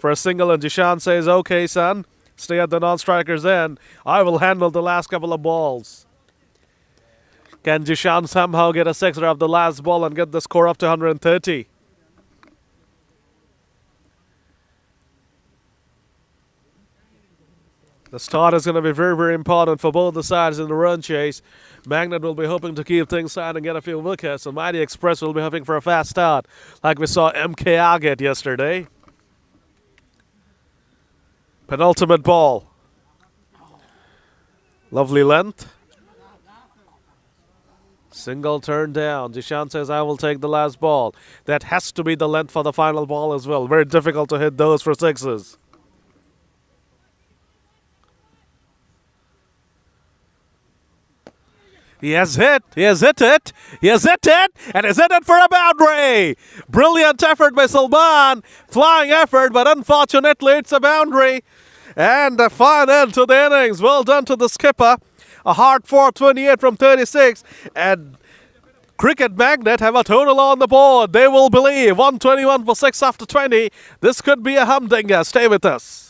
for a single, and Jishan says, "Okay, son, stay at the non-striker's end. I will handle the last couple of balls." Can Jishan somehow get a sixer of the last ball and get the score up to 130? The start is going to be very, very important for both the sides in the run chase. Magnet will be hoping to keep things tight and get a few wickets, and Mighty Express will be hoping for a fast start, like we saw MKR get yesterday. Penultimate ball. Lovely length. Single turn down. Jishan says, I will take the last ball. That has to be the length for the final ball as well. Very difficult to hit those for sixes. He has hit it, he has hit it, and he's hit it for a boundary. Brilliant effort by Salman, flying effort, but unfortunately it's a boundary. And a fine end to the innings. Well done to the skipper. A hard 428 from 36, and Cricket Magnet have a total on the board. They will believe 121 for 6 after 20. This could be a humdinger. Stay with us.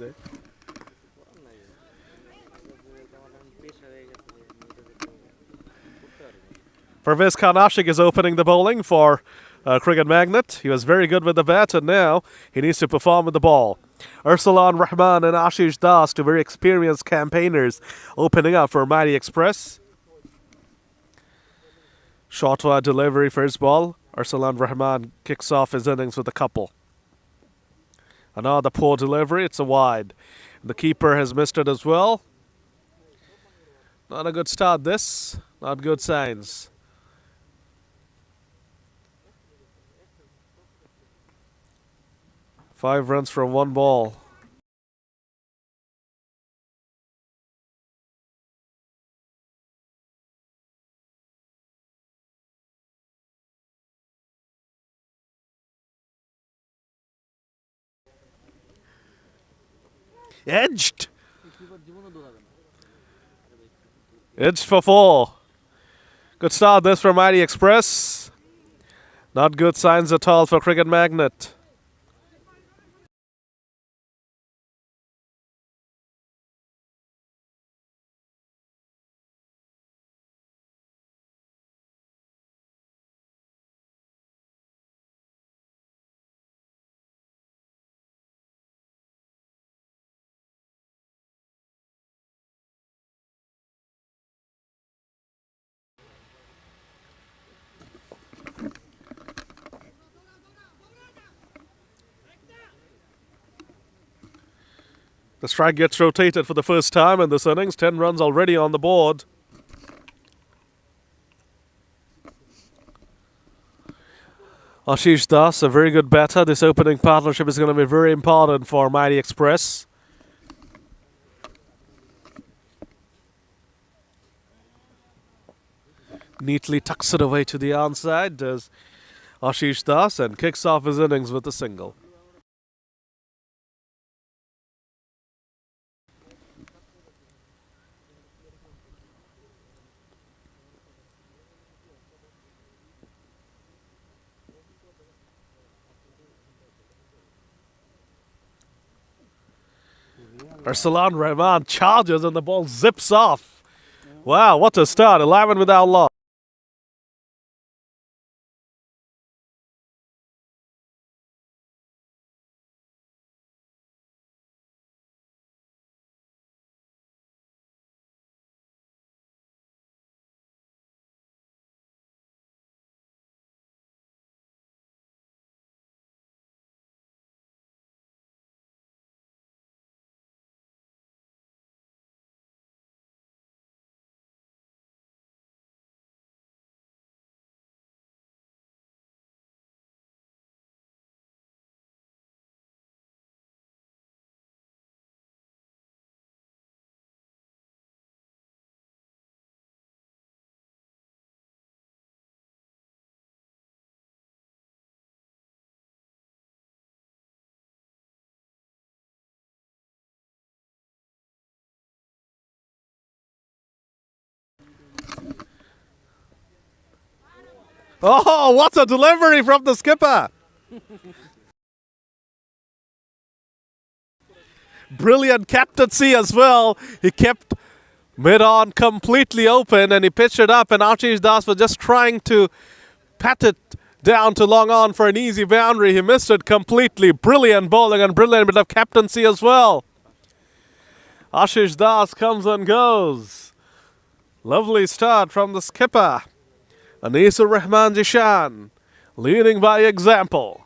যায়। Pervez Khan Ashik is opening the bowling for Cricket Magnet. He was very good with the bat, and now he needs to perform with the ball. Arsalan Rahman and Ashish Das, two very experienced campaigners, opening up for Mighty Express. Short wide delivery first ball. Arsalan Rahman kicks off his innings with a couple. Another poor delivery, it's a wide. The keeper has missed it as well. Not a good start this, not good signs. Five runs from one ball. Edged! Edged for four. Good start this from Mighty Express. Not good signs at all for Cricket Magnet. The strike gets rotated for the first time in this innings. 10 runs already on the board. Ashish Das, a very good batter. This opening partnership is going to be very important for Mighty Express. Neatly tucks it away to the onside, does Ashish Das, and kicks off his innings with a single. Arsalan Rahman charges and the ball zips off. Wow, what a start. 11 without loss. Oh, what a delivery from the skipper! Brilliant captaincy as well. He kept mid-on completely open and he pitched it up, and Ashish Das was just trying to pat it down to long on for an easy boundary. He missed it completely. Brilliant bowling and brilliant bit of captaincy as well. Ashish Das comes and goes. Lovely start from the skipper. Anisur Rahman Jishan leading by example.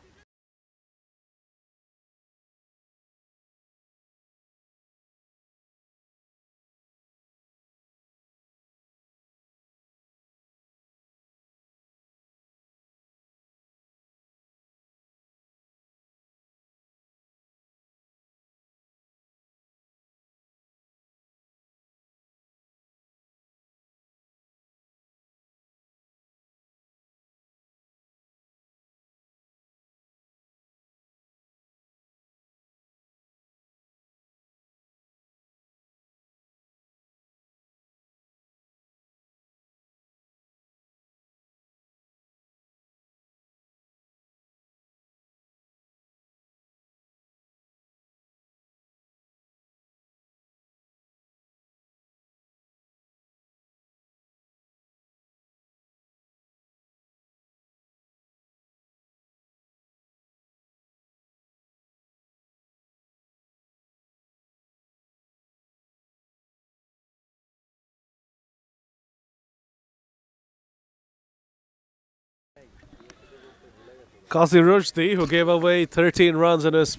Qazi Rushdie, who gave away 13 runs in his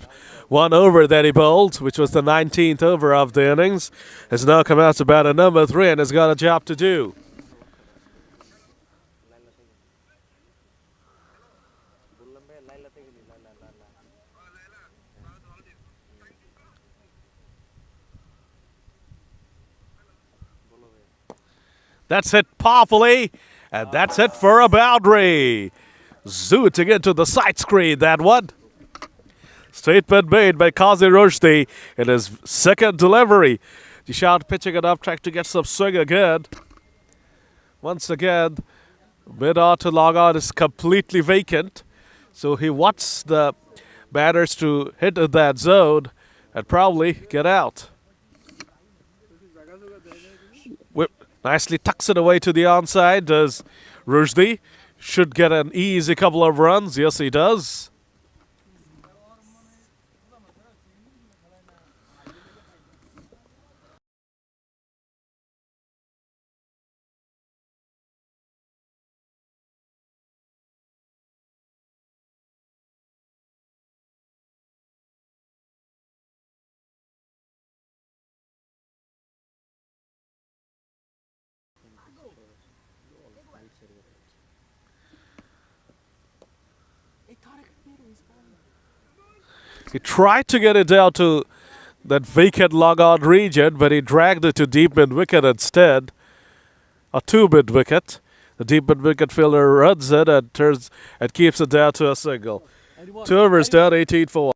one over that he bowled, which was the 19th over of the innings, has now come out to bat at number 3 and has got a job to do. That's hit powerfully, and that's it for a boundary. Zooting into the side screen, that one. Statement made by Qazi Rushdie in his second delivery. Dishant pitching it up, trying to get some swing again. Once again, mid-on to long-on is completely vacant. So he wants the batters to hit in that zone and probably get out. Whip nicely tucks it away to the onside. Does Rushdie? Should get an easy couple of runs. Yes, he does. He tried to get it down to that vacant long-on region, but he dragged it to deep mid-wicket instead. A 2 mid-wicket. The deep mid-wicket fielder runs it and keeps it down to a single. 2 overs down, 18 for 1.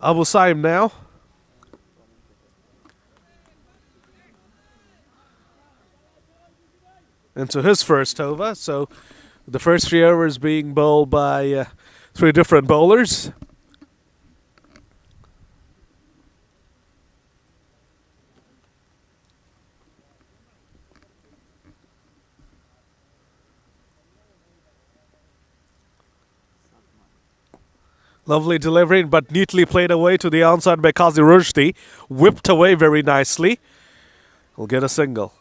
Abu Saim now. Into his first over. So the first 3 overs being bowled by 3 different bowlers. Lovely delivery, but neatly played away to the onside by Qazi Rushdie. Whipped away very nicely. We'll get a single.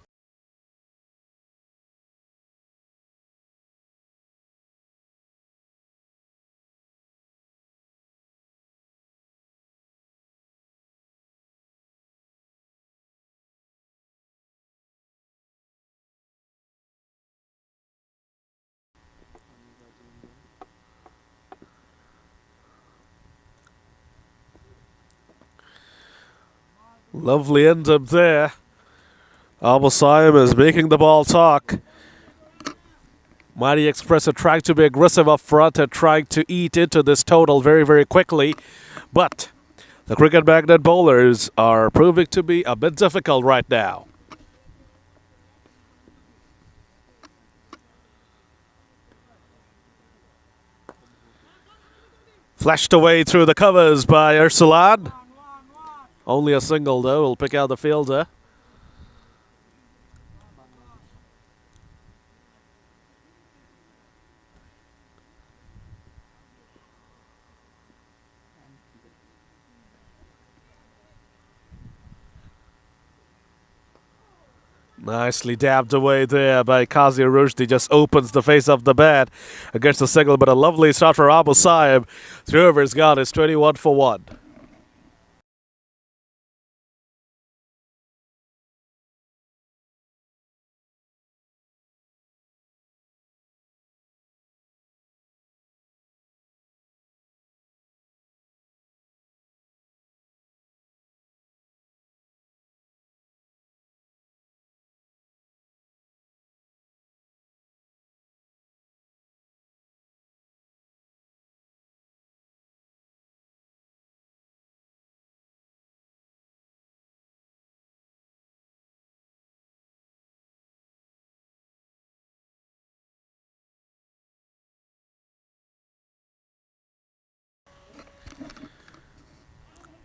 Lovely end up there. Abu Saim is making the ball talk. Mighty Express are trying to be aggressive up front and trying to eat into this total very, very quickly. But the cricket magnet bowlers are proving to be a bit difficult right now. Flashed away through the covers by Ursulan. Only a single though, will pick out the fielder. Nicely dabbed away there by Qazi Rushdie. Just opens the face of the bat against the single, but a lovely start for Abu Saim. 3 overs gone, it's 21 for 1.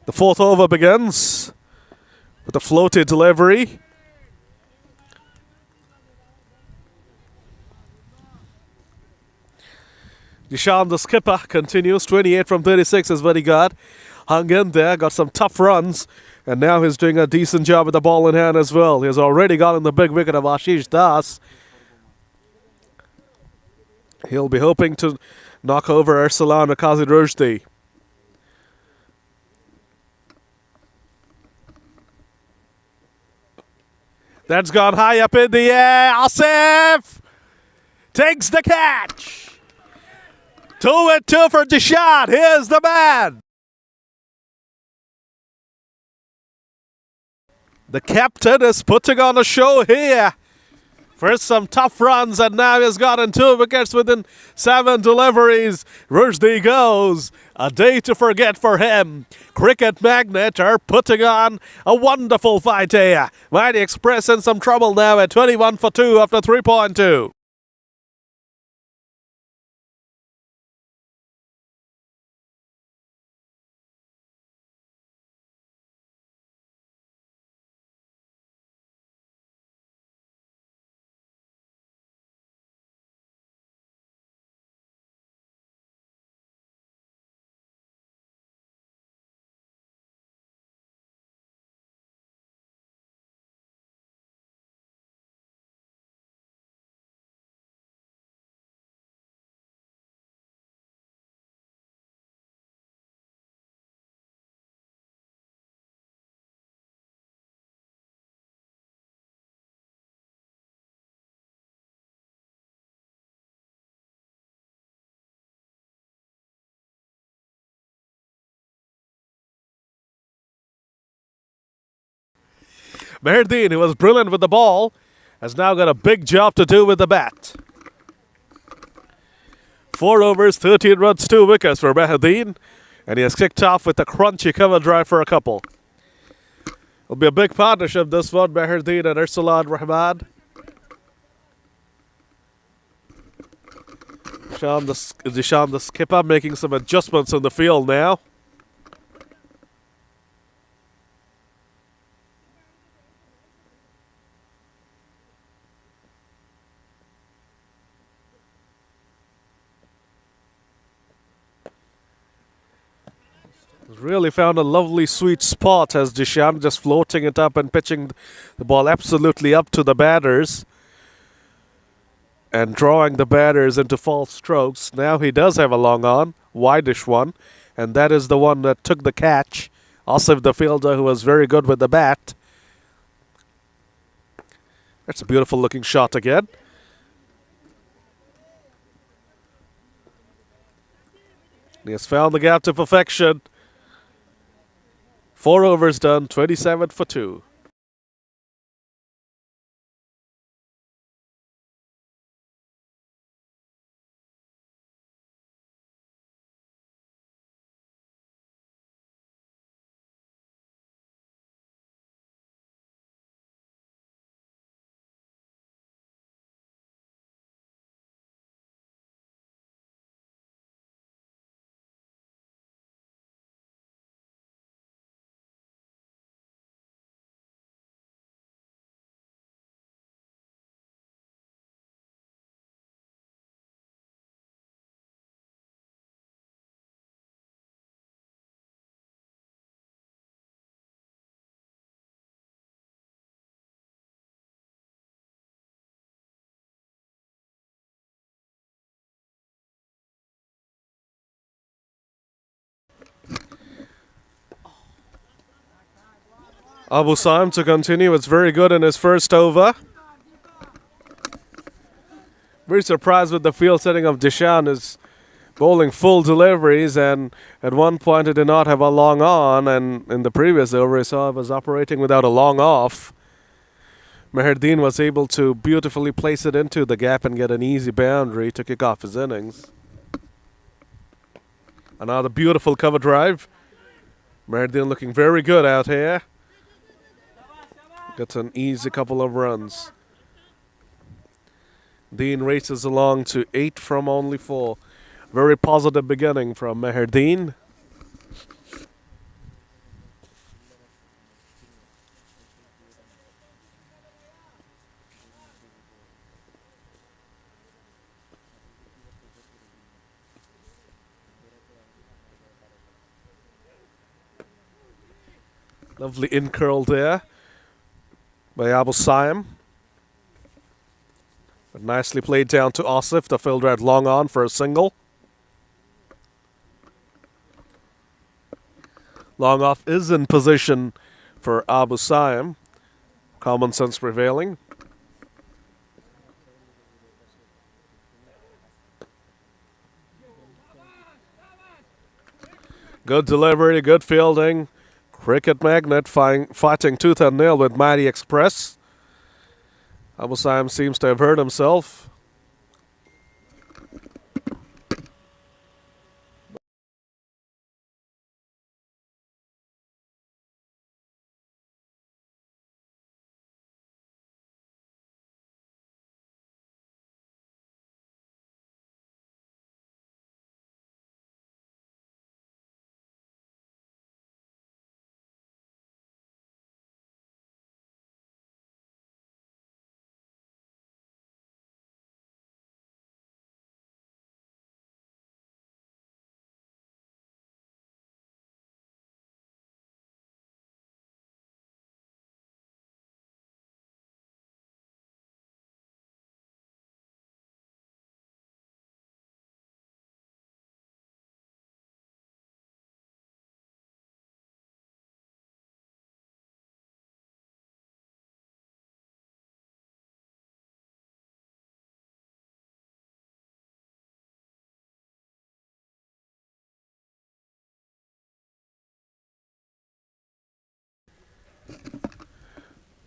The fourth over begins with a floated delivery. Dishan, the skipper, continues. 28 from 36 is what he got. Hung in there, got some tough runs, and now he's doing a decent job with the ball in hand as well. He's already gotten the big wicket of Ashish Das. He'll be hoping to knock over Arsalan Akazi Rushdie. That's gone high up in the air. Asif takes the catch. 2-2 for Dishan. Here's the man. The captain is putting on a show here. First some tough runs, and now he's gotten 2 wickets within 7 deliveries. Rushdie goes. A day to forget for him. Cricket Magnet are putting on a wonderful fight here. Mighty Express in some trouble now at 21 for 2 after 3.2. Meherdeen, who was brilliant with the ball, has now got a big job to do with the bat. 4 overs, 13 runs, 2 wickets for Meherdeen, and he has kicked off with a crunchy cover drive for a couple. It'll be a big partnership this one, Meherdeen and Arsalan Rahman. Dishan, the skipper, making some adjustments in the field now. Really found a lovely sweet spot as Dishan just floating it up and pitching the ball absolutely up to the batters and drawing the batters into false strokes. Now he does have a long on, wideish one, and that is the one that took the catch. Asif, the fielder, who was very good with the bat. That's a beautiful looking shot again. He has found the gap to perfection. 4 overs done, 27 for 2. Abu Saim to continue. It's very good in his first over. Very surprised with the field setting of Dishan. Is bowling full deliveries, and at one point he did not have a long on, and in the previous over he saw it was operating without a long off. Meherdeen was able to beautifully place it into the gap and get an easy boundary to kick off his innings. Another beautiful cover drive. Meherdeen looking very good out here. Gets an easy couple of runs. Dean races along to 8 from only 4. Very positive beginning from Meherdeen. Lovely in curl there by Abu Saim. But nicely played down to Asif. The fielder had long on for a single. Long off is in position for Abu Saim. Common sense prevailing. Good delivery, good fielding. Cricket Magnet fighting tooth and nail with Mighty Express. Abu Saim seems to have hurt himself.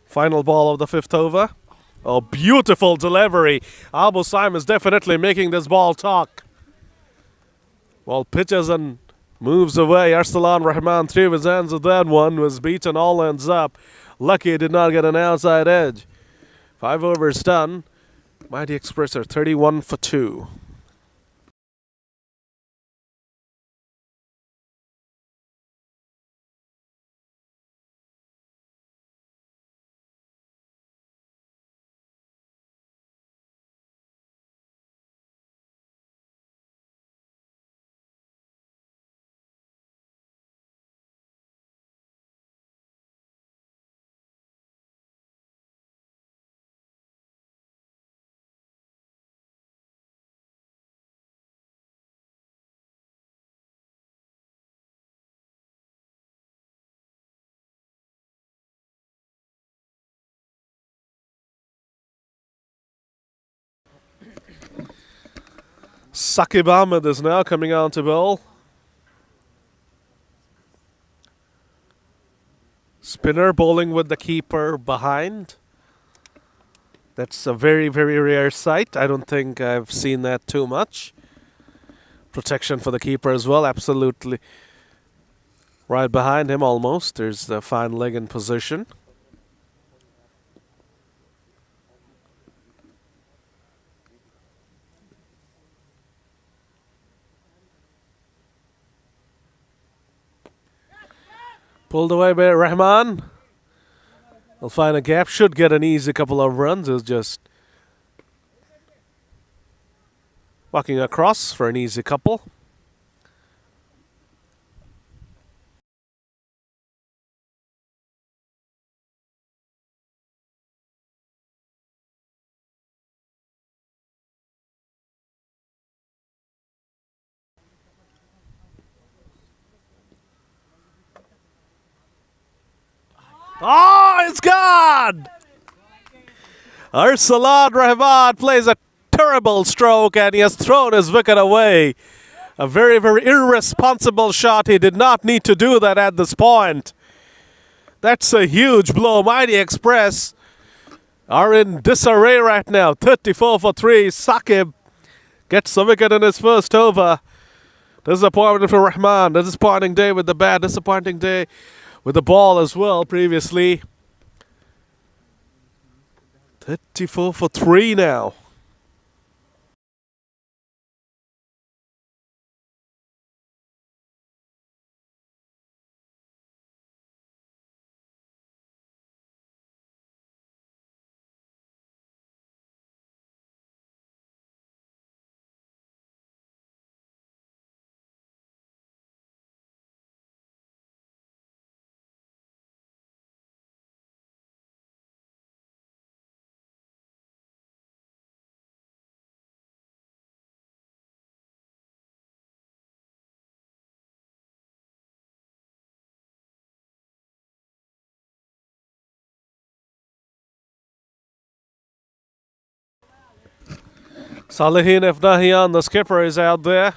Final ball of the fifth over. Oh, beautiful delivery. Abu Saim is definitely making this ball talk. Ball pitches and moves away. Arsalan Rahman threw his hands with that one. Was beaten all ends up. Lucky he did not get an outside edge. 5 overs done. Mighty Express are 31 for 2. Saqib Ahmed is now coming on to bowl. Spinner bowling with the keeper behind. That's a very, very rare sight. I don't think I've seen that too much. Protection for the keeper as well, absolutely. Right behind him almost. There's the fine leg in position. Pulled away by Rahman. He'll find a gap. Should get an easy couple of runs. Is just walking across for an easy couple. Oh, it's gone! Arsalan Rahman plays a terrible stroke and he has thrown his wicket away. A very, very irresponsible shot. He did not need to do that at this point. That's a huge blow. Mighty Express are in disarray right now. 34 for 3. Saqib gets a wicket in his first over. Disappointment for Rahman. Disappointing day with the bat. Disappointing day with the ball as well previously. 34 for 3 now. Salihin Efnahian, the skipper, is out there.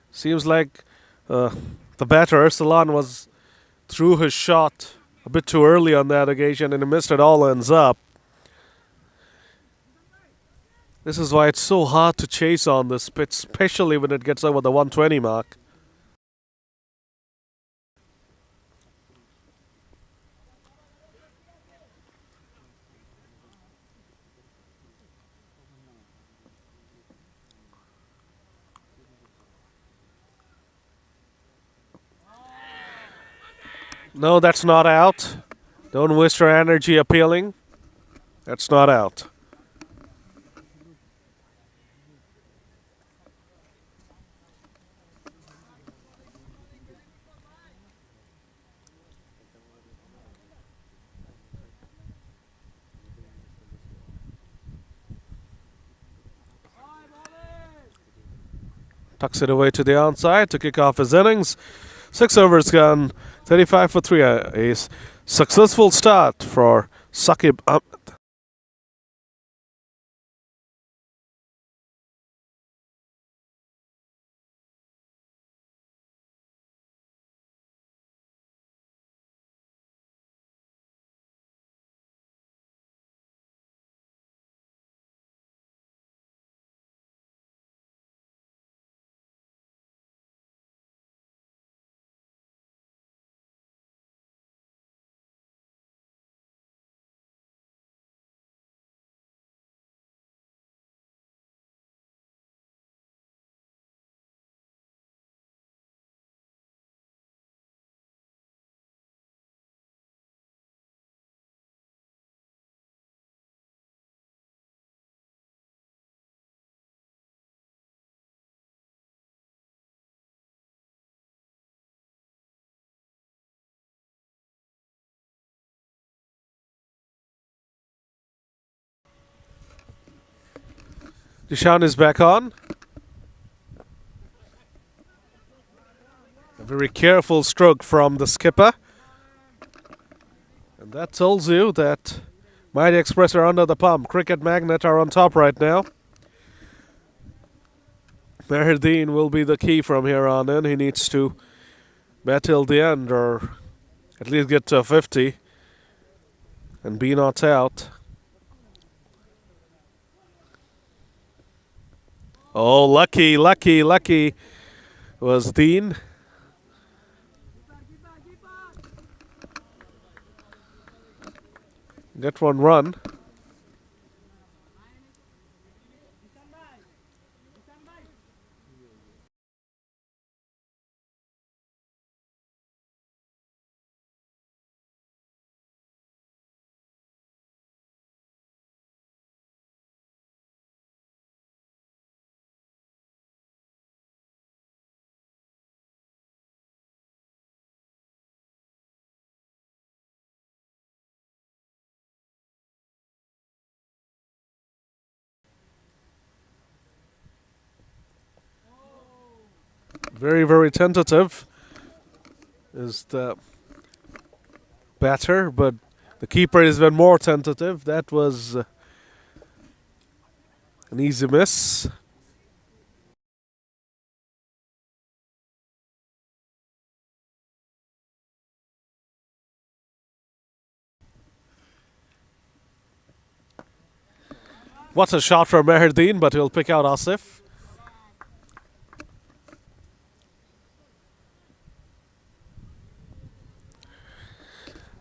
Seems like the batter, Salan, was threw his shot a bit too early on that occasion and he missed it all ends up. This is why it's so hard to chase on this pitch, especially when it gets over the 120 mark. No, that's not out. Don't waste your energy appealing. That's not out. Tucks it away to the outside to kick off his innings. 6 overs gone, 35 for 3. A successful start for Saqib Ahmed. Dishan is back on. A very careful stroke from the skipper. And that tells you that Mighty Express are under the pump. Cricket Magnet are on top right now. Meherdeen will be the key from here on in. He needs to bat till the end or at least get to 50 and be not out. Oh, lucky was Dean. Get one run. Very, very tentative is the batter, but the keeper has been more tentative. That was an easy miss. What a shot from Meherdeen, but he'll pick out Asif.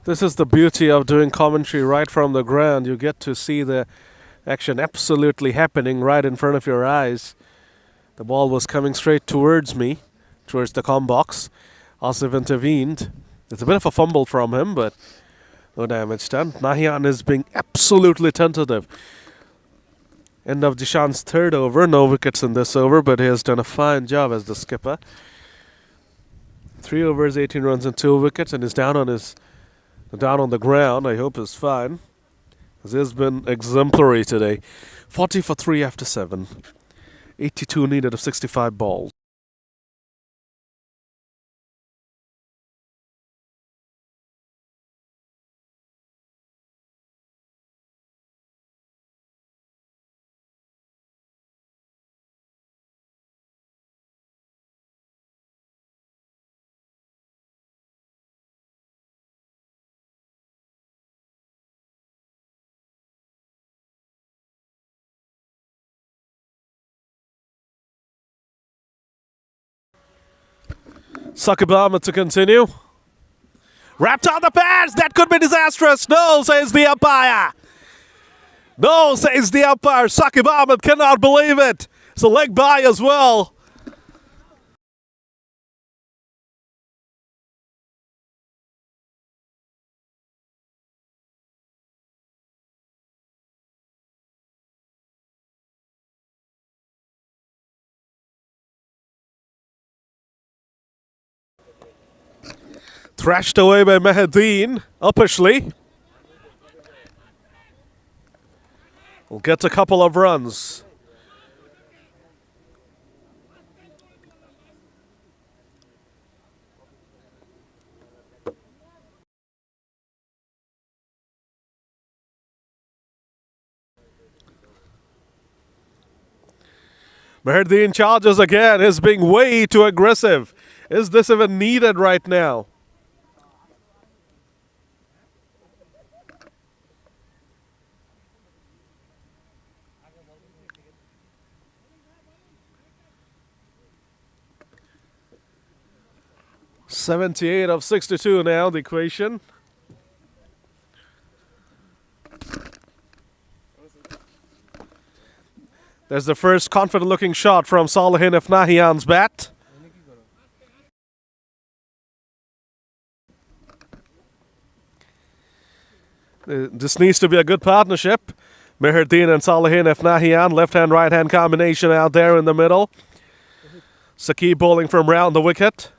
This is the beauty of doing commentary right from the ground. You get to see the action absolutely happening right in front of your eyes. The ball was coming straight towards me, towards the comm box. Asif intervened. It's a bit of a fumble from him, but no damage done. Nahian is being absolutely tentative. End of Dishan's third over. No wickets in this over, but he has done a fine job as the skipper. 3 overs, 18 runs and 2 wickets, and he's down on the ground. I hope he's fine. He has been exemplary today. 40 for 3 after 7. 82 needed of 65 balls. Saqib Ahmed to continue. Wrapped on the pads. That could be disastrous. No, says the umpire. No, says the umpire. Saqib Ahmed cannot believe it. It's a leg by as well. Thrashed away by Mahedin. Uppishly. Will get a couple of runs. Mahedin charges again. Is being way too aggressive. Is this even needed right now? $78 of 62 now, the equation. There's the first confident-looking shot from Salehin F. Nahian's bat. This needs to be a good partnership. Mahedin and Salehin F. Nahian, left-hand, right-hand combination out there in the middle. Saqib bowling from round the wicket.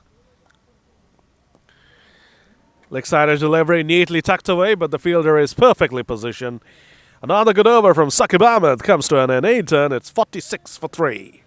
Leg side delivery neatly tucked away, but the fielder is perfectly positioned. Another good over from Saqib Ahmed comes to an end, and it's 46 for 3.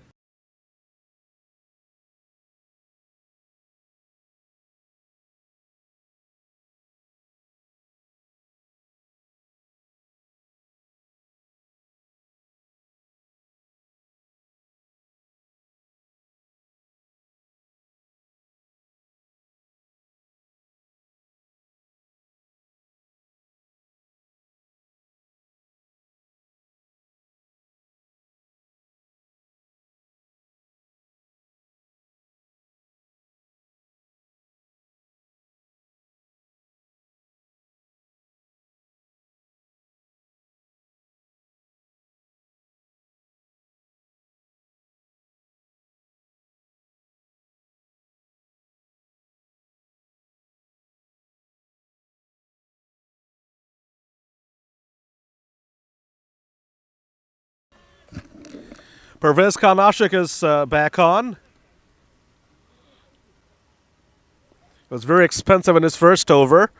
Pervez Khan Ashik is back on. It was very expensive in his first over.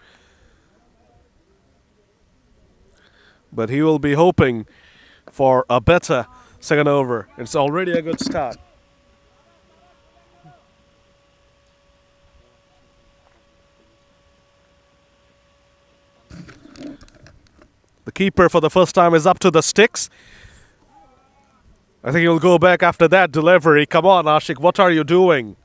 But he will be hoping for a better second over. It's already a good start. The keeper for the first time is up to the sticks. I think he'll go back after that delivery. Come on, Ashik, what are you doing?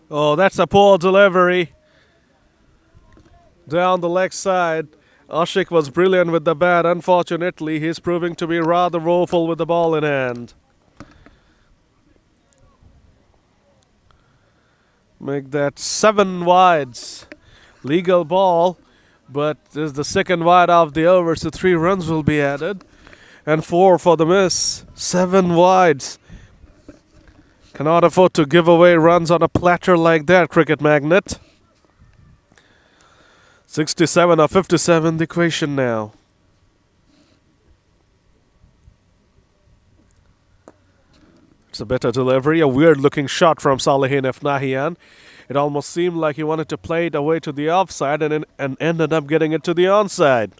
Oh, that's a poor delivery. Down the leg side. Ashik was brilliant with the bat. Unfortunately, he's proving to be rather woeful with the ball in hand. Make that 7 wides. Legal ball, but this is the second wide of the over, so 3 runs will be added. And 4 for the miss. 7 wides. Cannot afford to give away runs on a platter like that, cricket magnate. 67 or 57, the equation now. It's a better delivery, a weird looking shot from Salehin F. Nahian. It almost seemed like he wanted to play it away to the offside and ended up getting it to the onside.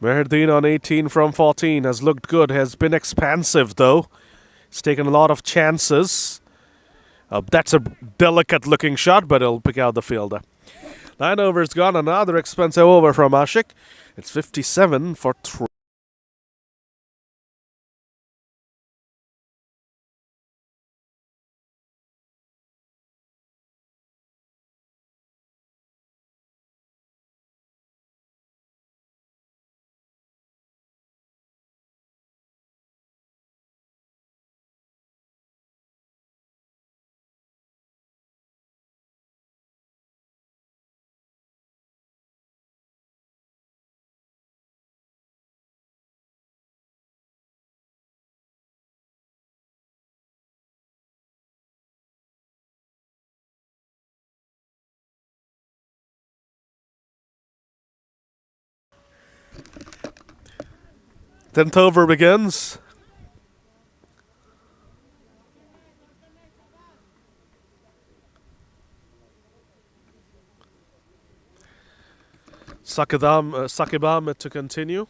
Mahedin on 18 from 14 has looked good, has been expansive though. He's taken a lot of chances. That's a delicate looking shot, but it'll pick out the fielder. 9 overs gone. Another expensive over from Ashik. It's 57 for 3. Tenth over begins. Sakibam to continue.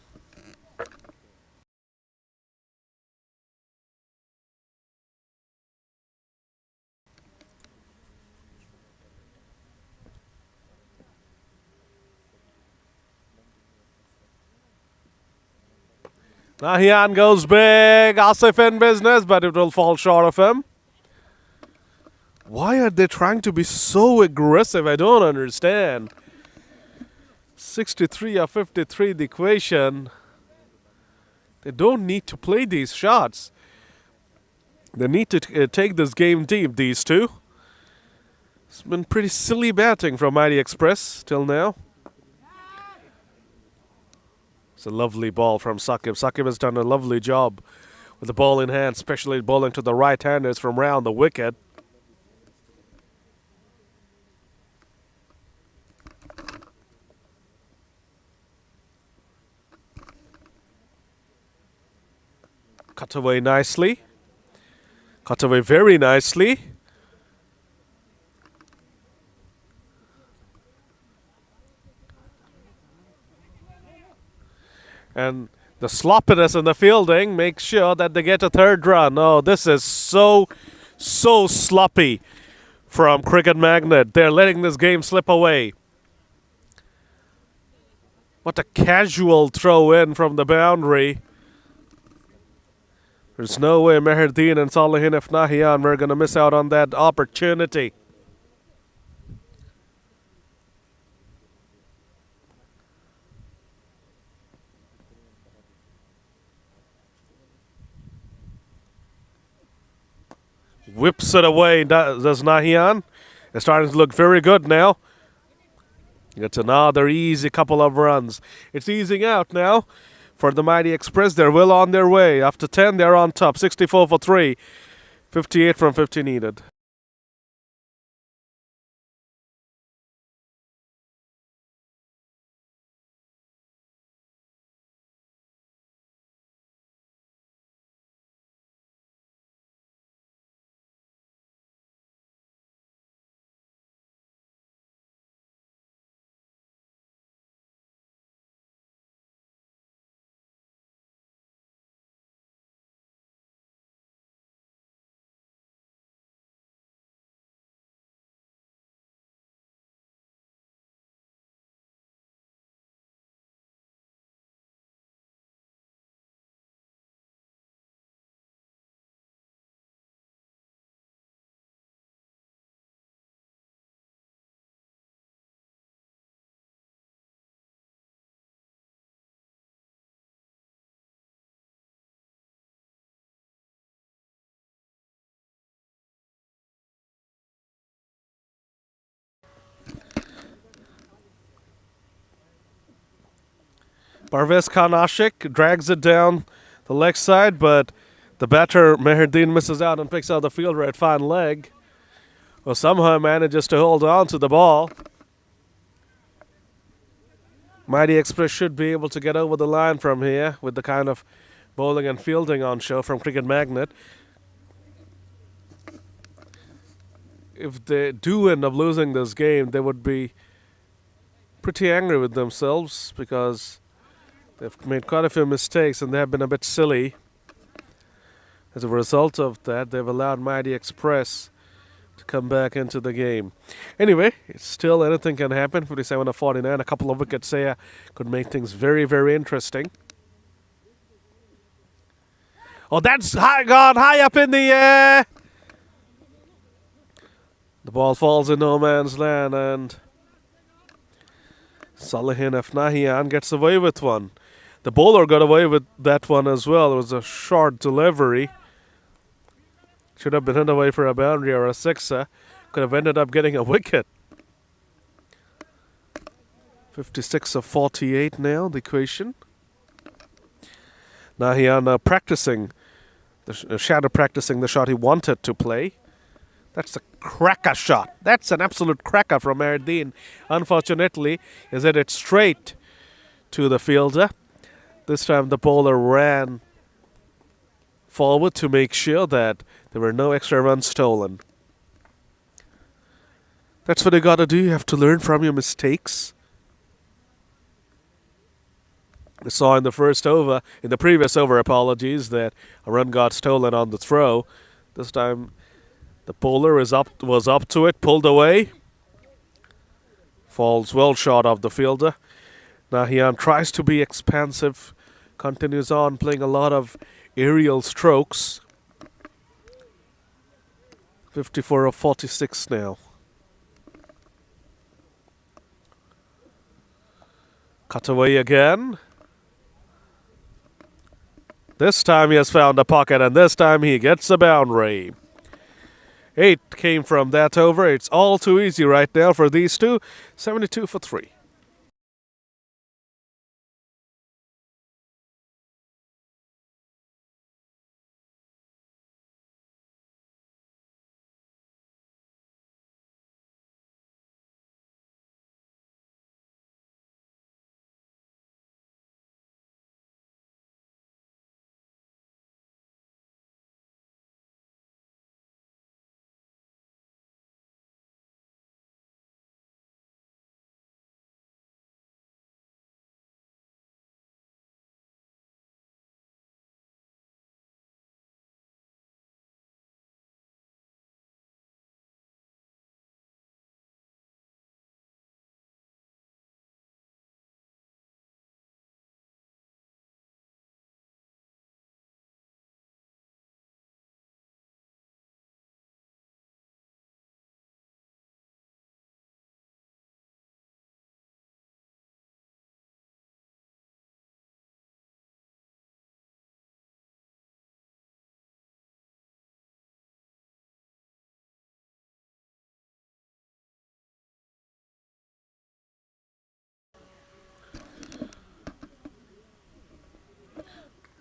Nahian goes big. Asif in business, but it will fall short of him. Why are they trying to be so aggressive? I don't understand. 63 or 53, the equation. They don't need to play these shots. They need to take this game deep, these two. It's been pretty silly batting from Mighty Express till now. It's a lovely ball from Sakib. Sakib has done a lovely job with the ball in hand, especially bowling to the right-handers from round the wicket. Cut away nicely. Cut away very nicely. And the sloppiness in the fielding makes sure that they get a third run. Oh, this is so sloppy from Cricket Magnet. They're letting this game slip away. What a casual throw in from the boundary. There's no way Meherdeen and Salihin F. Nahian were going to miss out on that opportunity. Whips it away, does Nahian. It's starting to look very good now. It's another easy couple of runs. It's easing out now for the Mighty Express. They're well on their way. After 10, they're on top. 64 for 3. 58 from 50 needed. Parvez Khan Ashik drags it down the leg side, but the batter Meherdeen misses out and picks out the fielder at fine leg. Well, somehow manages to hold on to the ball. Mighty Express should be able to get over the line from here with the kind of bowling and fielding on show from Cricket Magnet. If they do end up losing this game, they would be pretty angry with themselves because they've made quite a few mistakes and they have been a bit silly. As a result of that, they've allowed Mighty Express to come back into the game. Anyway, it's still anything can happen. 57 to 49. A couple of wickets here could make things very, very interesting. Oh, that's gone high up in the air. The ball falls in no man's land, and Salihin Afnahian gets away with one. The bowler got away with that one as well. It was a short delivery. Should have been hit away for a boundary or a sixer. Could have ended up getting a wicket. 56 of 48 now, the equation. Nahian practicing, shadow practicing the shot he wanted to play. That's a cracker shot. That's an absolute cracker from Meherdeen. Unfortunately, he's hit it straight to the fielder. This time the bowler ran forward to make sure that there were no extra runs stolen. That's what you gotta do. You have to learn from your mistakes. We saw in the previous over, apologies, that a run got stolen on the throw. This time the bowler was up to it, pulled away. Falls well short of the fielder. Nahian tries to be expansive, continues on playing a lot of aerial strokes. 54 of 46 now. Cut away again. This time he has found a pocket, and this time he gets a boundary. 8 came from that over. It's all too easy right now for these two. 72 for 3.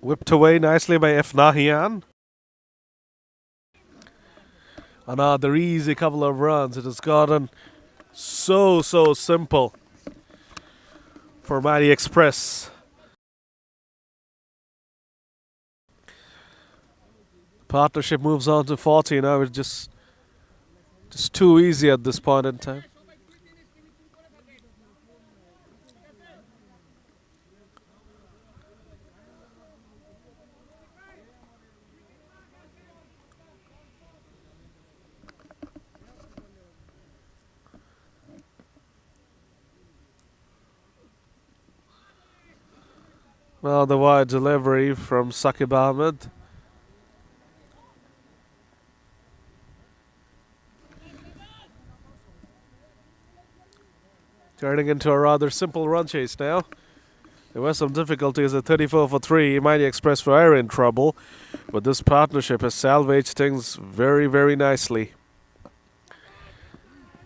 Whipped away nicely by Afnahian. Another easy couple of runs. It has gotten so simple for Mighty Express. Partnership moves on to 40 now. It's just too easy at this point in time. Well, the wide delivery from Saqib Ahmed. Turning into a rather simple run chase now. There were some difficulties at 34 for 3. Mighty Express were in trouble, but this partnership has salvaged things very nicely.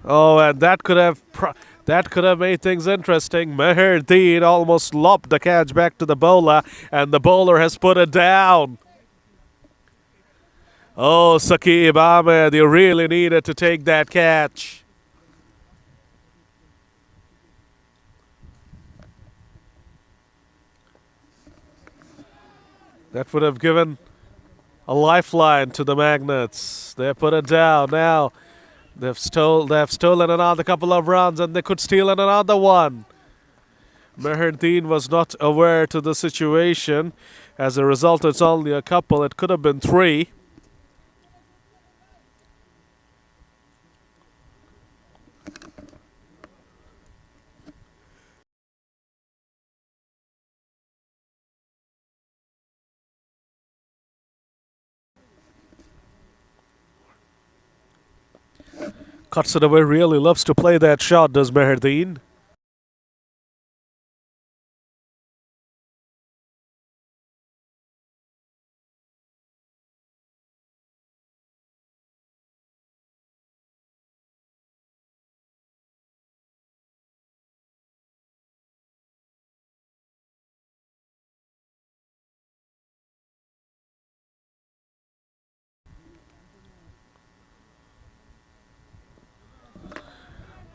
Oh, and that could have made things interesting. Meherdeen almost lobbed the catch back to the bowler, and the bowler has put it down. Oh, Saqib Ahmed, you really needed to take that catch. That would have given a lifeline to the Magnets. They put it down now. They've stolen another couple of runs, and they could steal another one. Meherdeen was not aware to the situation. As a result, it's only a couple. It could have been 3. Katsunaway really loves to play that shot, does Meherdeen?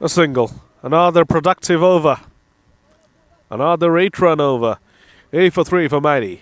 A single. Another productive over. Another 8-run over. 8 for 3 for Mighty.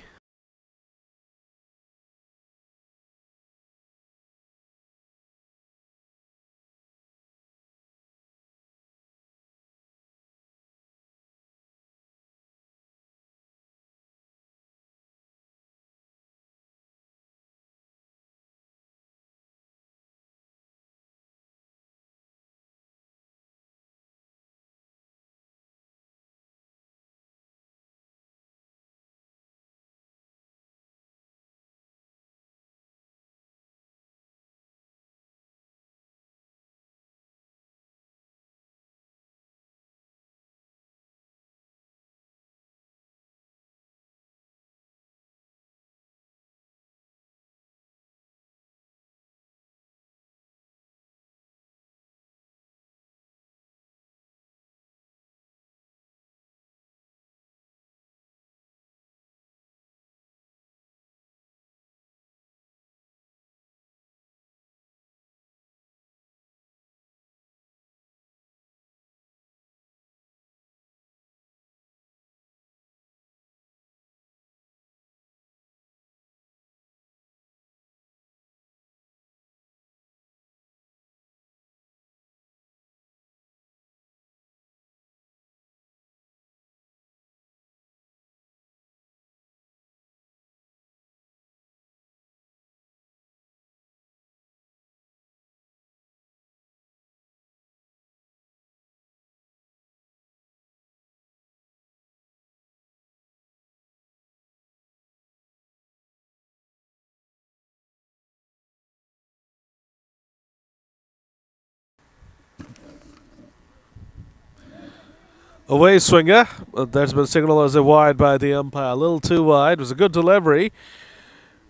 Away swinger. That's been signaled as a wide by the umpire. A little too wide. It was a good delivery,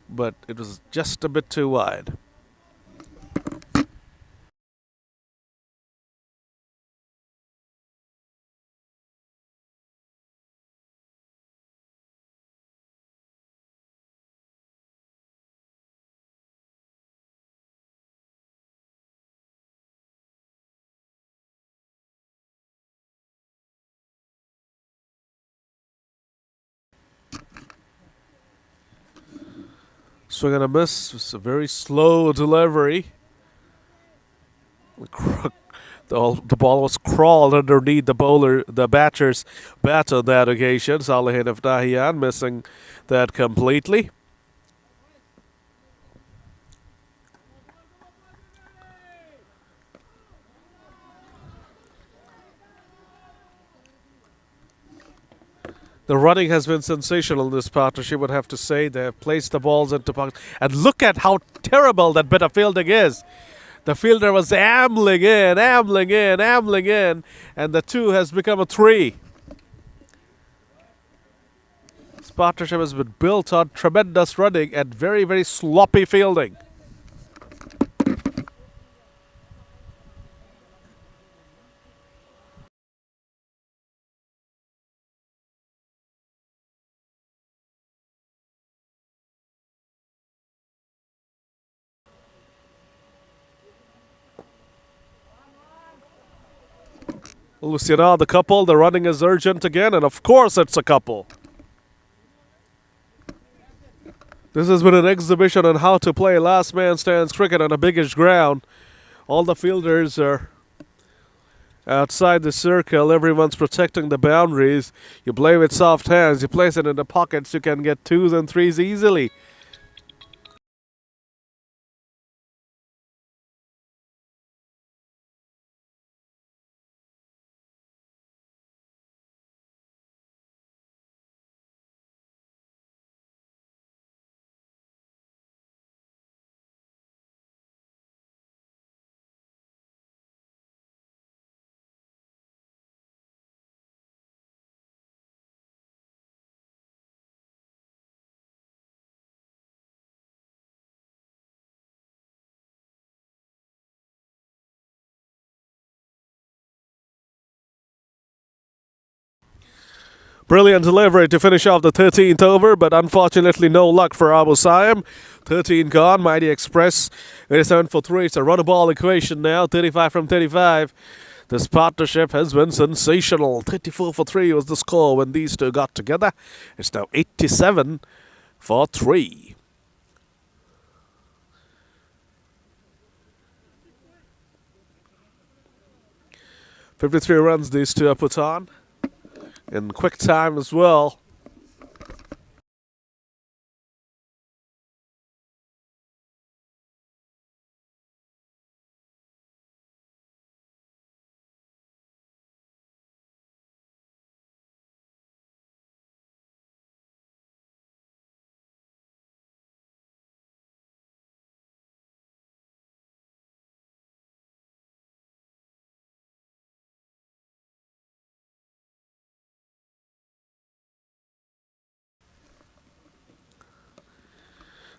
but it was just a bit too wide. Swing and a miss. It's a very slow delivery. The ball was crawled underneath the batter's bat on that occasion. Salihin of Dahian missing that completely. The running has been sensational in this partnership, would have to say. They have placed the balls into pockets. And look at how terrible that bit of fielding is. The fielder was ambling in, and the 2 has become a 3. This partnership has been built on tremendous running and very, very sloppy fielding. Luciana, the couple, the running is urgent again, and of course it's a couple. This has been an exhibition on how to play last man stands cricket on a biggish ground. All the fielders are outside the circle. Everyone's protecting the boundaries. You play with soft hands. You place it in the pockets. You can get 2s and 3s easily. Brilliant delivery to finish off the 13th over, but unfortunately no luck for Abu Sayyam. 13 gone, Mighty Express. It is 7 for 3. It's a run ball equation now, 35 from 35. This partnership has been sensational. 34 for 3 was the score when these two got together. It's now 87 for 3. "53 runs these two are put on in quick time as well.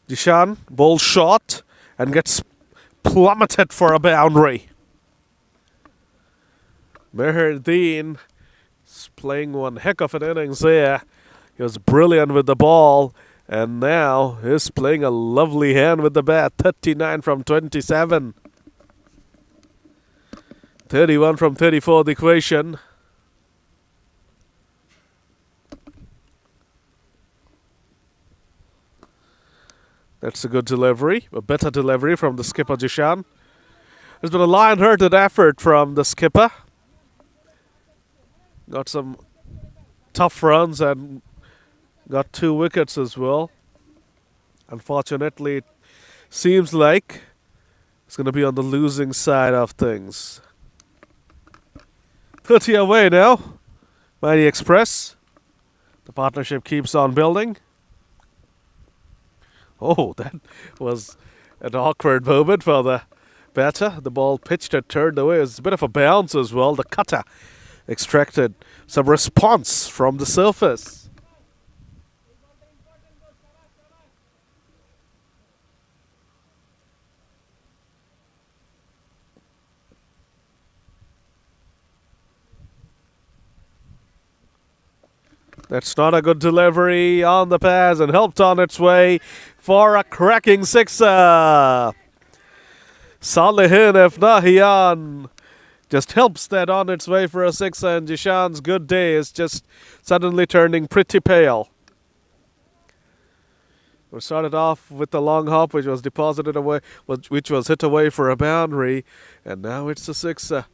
Dishan, ball short and gets plummeted for a boundary. Meherdeen is playing one heck of an innings there. He was brilliant with the ball, and now he's playing a lovely hand with the bat. 39 from 27. 31 from 34, the equation. That's a good delivery, a better delivery from the skipper Jishan. There's been a lion-hearted effort from the skipper. Got some tough runs and got 2 wickets as well. Unfortunately, it seems like it's going to be on the losing side of things. 30 away now. Mighty Express. The partnership keeps on building. Oh, that was an awkward moment for the batter. The ball pitched and turned away. It was a bit of a bounce as well. The cutter extracted some response from the surface. That's not a good delivery on the pass and helped on its way for a cracking sixer. Salihin Efnahian just helps that on its way for a sixer, and Jishan's good day is just suddenly turning pretty pale. We started off with the long hop, which was deposited away, which was hit away for a boundary, and now it's a sixer.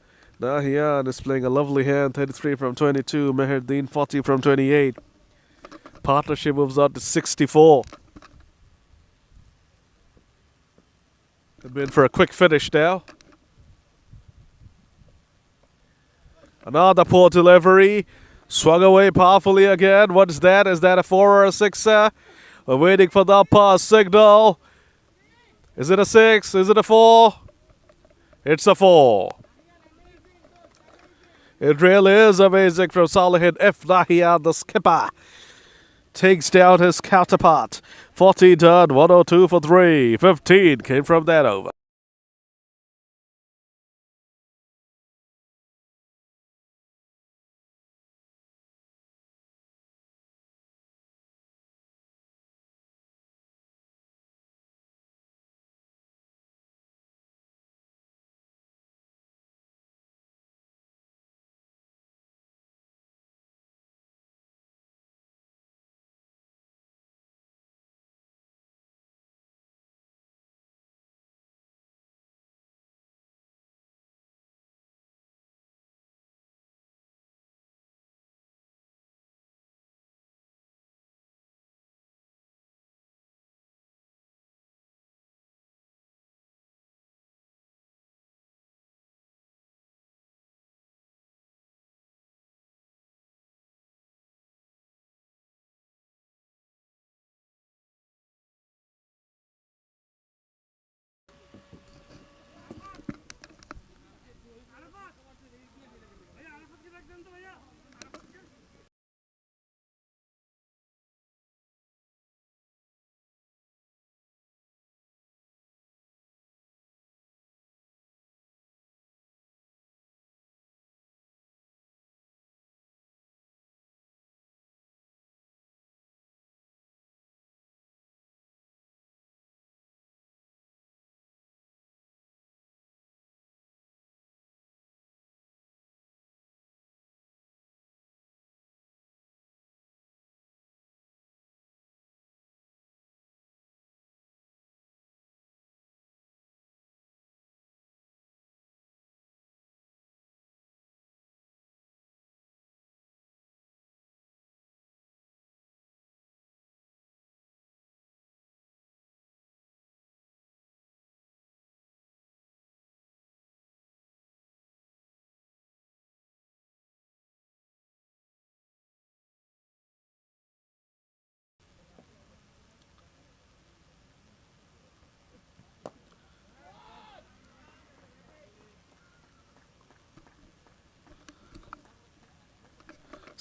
Nahian is playing a lovely hand, 33 from 22. Meherdeen, 40 from 28. Partnership moves on to 64. They've been for a quick finish now. Another poor delivery. Swung away powerfully again. What's that? Is that a 4 or a 6er? We're waiting for the pass signal. Is it a 6? Is it a 4? It's a 4. It really is amazing from Salihin Efnahian, the skipper. Takes down his counterpart. 40 done, 102 for 3. 15 came from that over.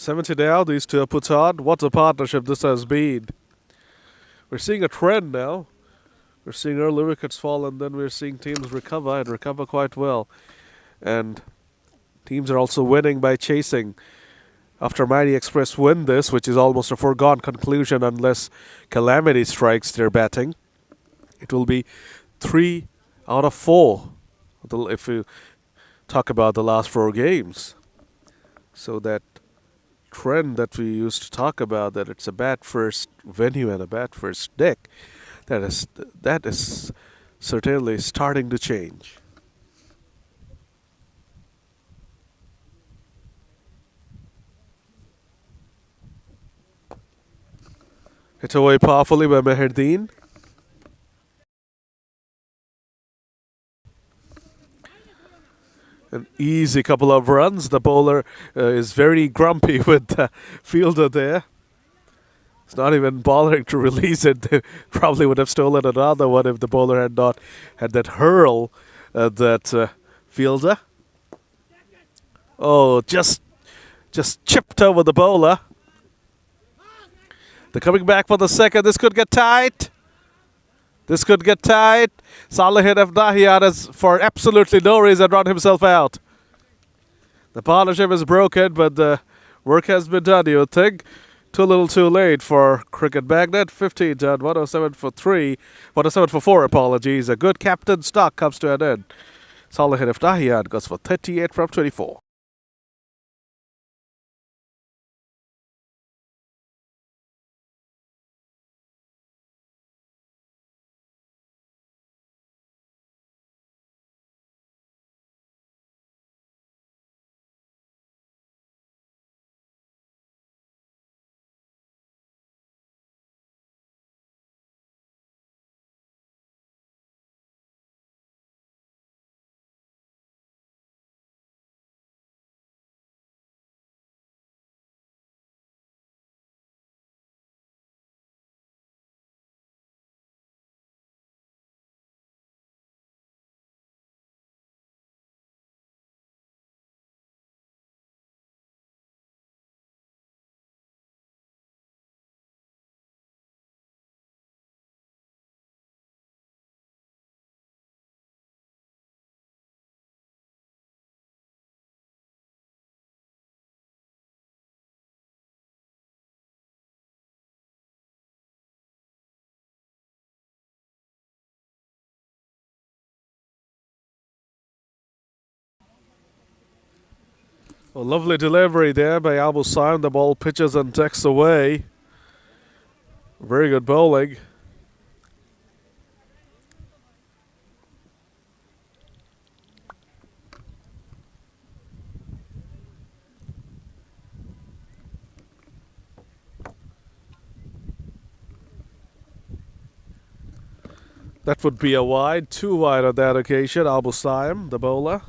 70 now, these two are put on. What a partnership this has been. We're seeing a trend now. We're seeing early wickets fall, and then we're seeing teams recover and recover quite well. And teams are also winning by chasing. After Mighty Express win this, which is almost a foregone conclusion unless calamity strikes their batting, it will be 3 out of 4 if you talk about the last 4 games. So that trend that we used to talk about, that it's a bat first venue and a bat first deck, that is certainly starting to change. Hit away powerfully by Meherdeen. An easy couple of runs. The bowler is very grumpy with the fielder there. It's not even bothering to release it. They probably would have stolen another one if the bowler had not had that hurl at that fielder. Oh, just chipped over the bowler. They're coming back for the second. This could get tight. This could get tight. Salahid Afdahiyat has, for absolutely no reason, run himself out. The partnership is broken, but the work has been done, you would think. Too little too late for Cricket Magnet. 15 done, 107 for 3. 107 for 4, apologies. A good captain stock comes to an end. Salahid Afdahiyat goes for 38 from 24. A lovely delivery there by Abu Saim. The ball pitches and takes away. Very good bowling. That would be a wide, 2 wide on that occasion. Abu Saim, the bowler.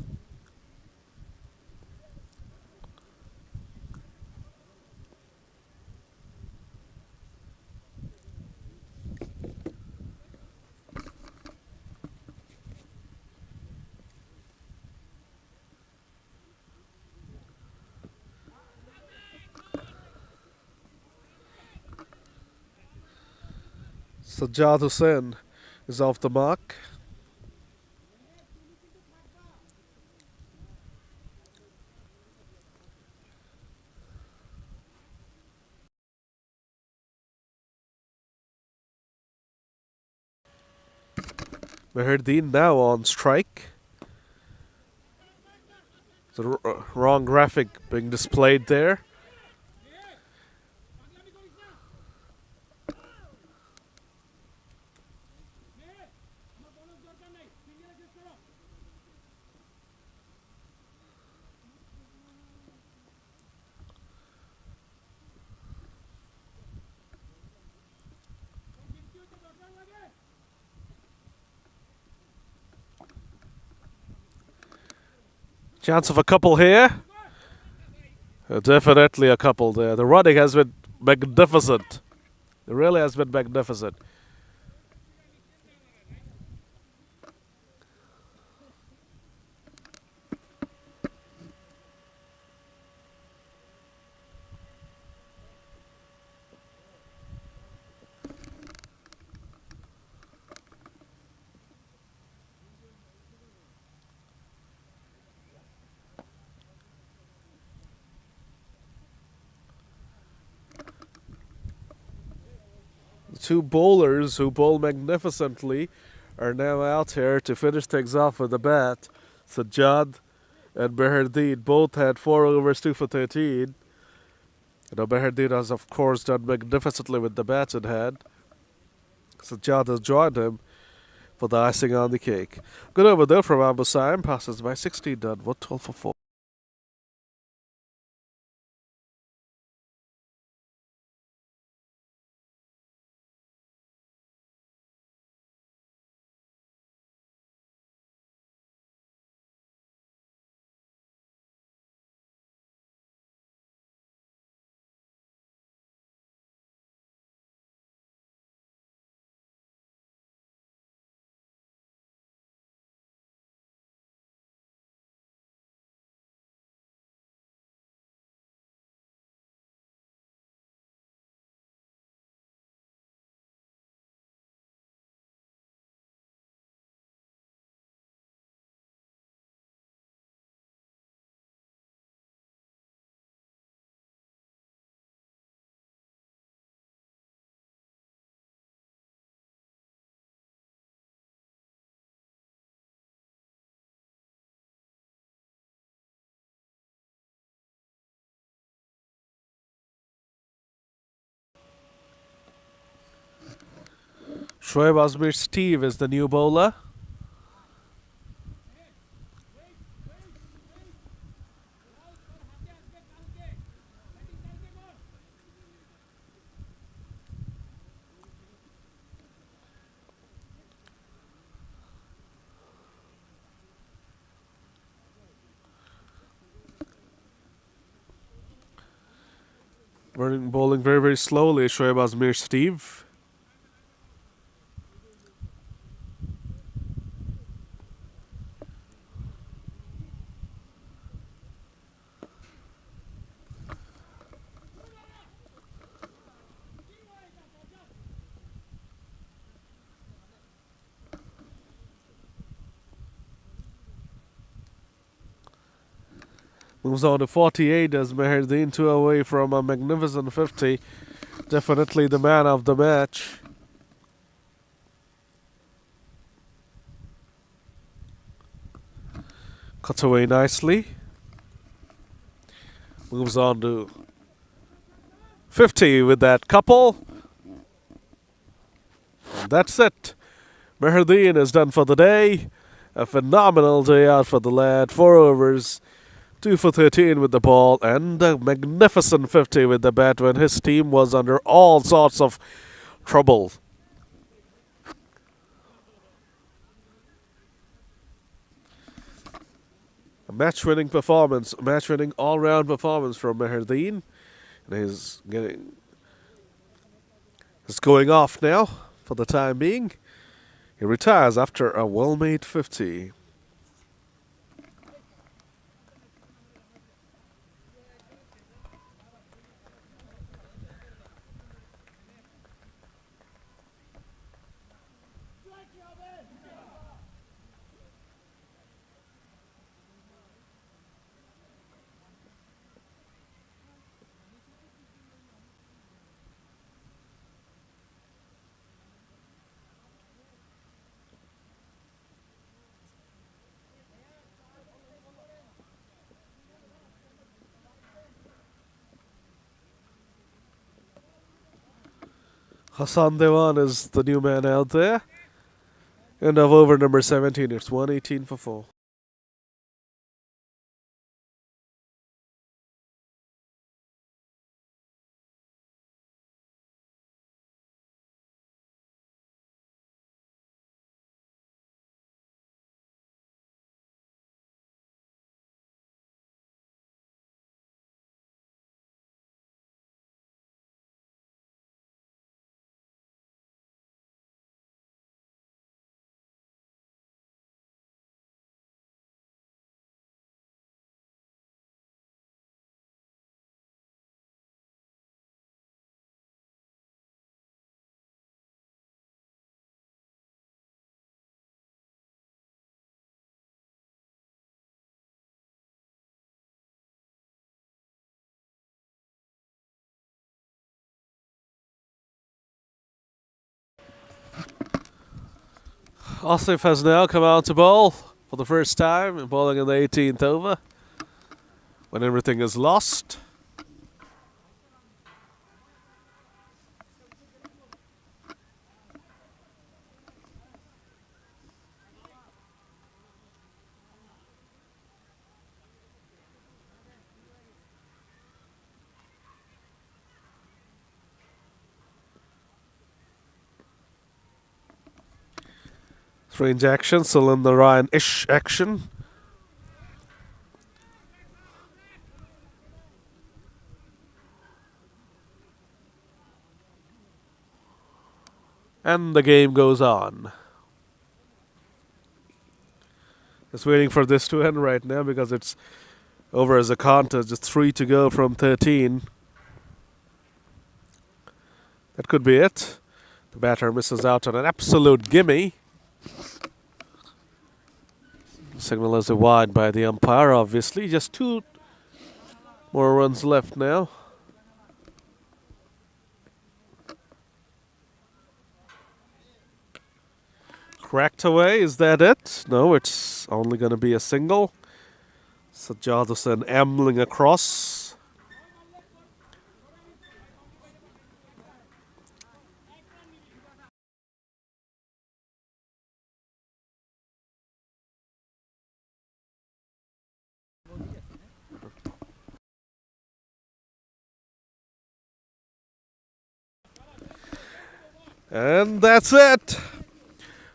Sajjad Hussain is off the mark. Meherdeen now on strike. The wrong graphic being displayed there. Chance of a couple here. Definitely a couple there. The running has been magnificent. It really has been magnificent. two bowlers who bowl magnificently are now out here to finish things off with the bat. Sajjad and Behardeen both had 4 overs, 2 for 13. Behardeen has, of course, done magnificently with the bats in hand. Sajjad has joined him for the icing on the cake. Good over there from Abu Saim. Passes by 16 done. 112 for 4. Shoaib Azmir Steve is the new bowler. Bowling very, very slowly. Shoaib Azmir Steve. Moves on to 48 as Meherdeen 2 away from a magnificent 50. Definitely the man of the match. Cuts away nicely. Moves on to 50 with that couple. And that's it. Meherdeen is done for the day. A phenomenal day out for the lad. 4 overs. 2 for 13 with the ball and a magnificent 50 with the bat when his team was under all sorts of trouble. A match-winning performance, match-winning all-round performance from Meherdeen. And he's going off now for the time being. He retires after a well-made 50. Hassan Dewan is the new man out there. And of over number 17, it's 118 for 4. Asif has now come out to bowl for the first time, bowling in the 18th over when everything is lost. Strange action, still in the Ryan-ish action. And the game goes on. Just waiting for this to end right now because it's over as a contest. Just 3 to go from 13. That could be it. The batter misses out on an absolute gimme. Signal as a wide by the umpire, obviously. Just 2 more runs left now. Cracked away, is that it? No, it's only going to be a single. Sajjad Hussain ambling across. And that's it.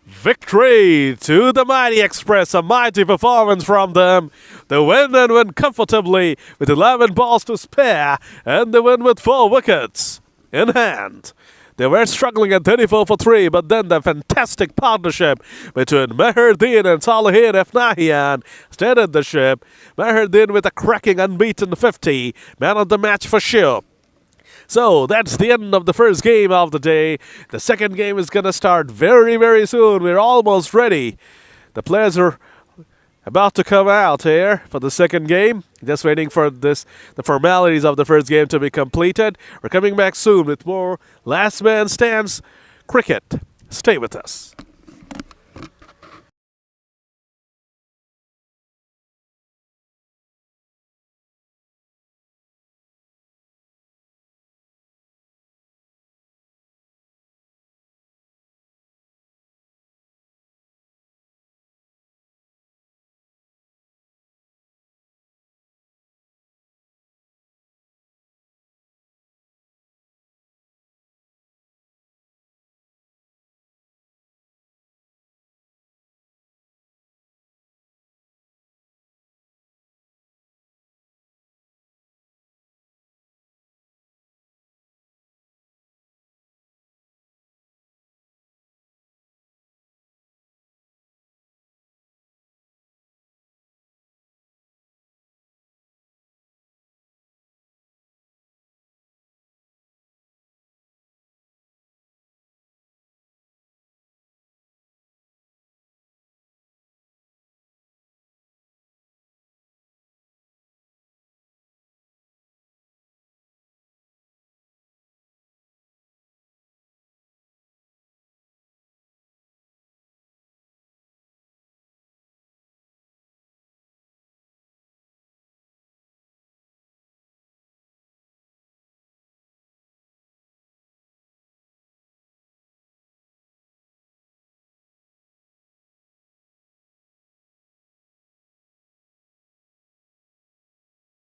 Victory to the Mighty Express. A mighty performance from them. They win and win comfortably with 11 balls to spare. And they win with 4 wickets in hand. They were struggling at 34 for 3, but then the fantastic partnership between Mehiruddin and Salihin F. Nahian steadied the ship. Mehiruddin with a cracking unbeaten 50. Man of the match for sure. So that's the end of the first game of the day. The second game is going to start very, very soon. We're almost ready. The players are about to come out here for the second game. Just waiting for the formalities of the first game to be completed. We're coming back soon with more Last Man Stands cricket. Stay with us.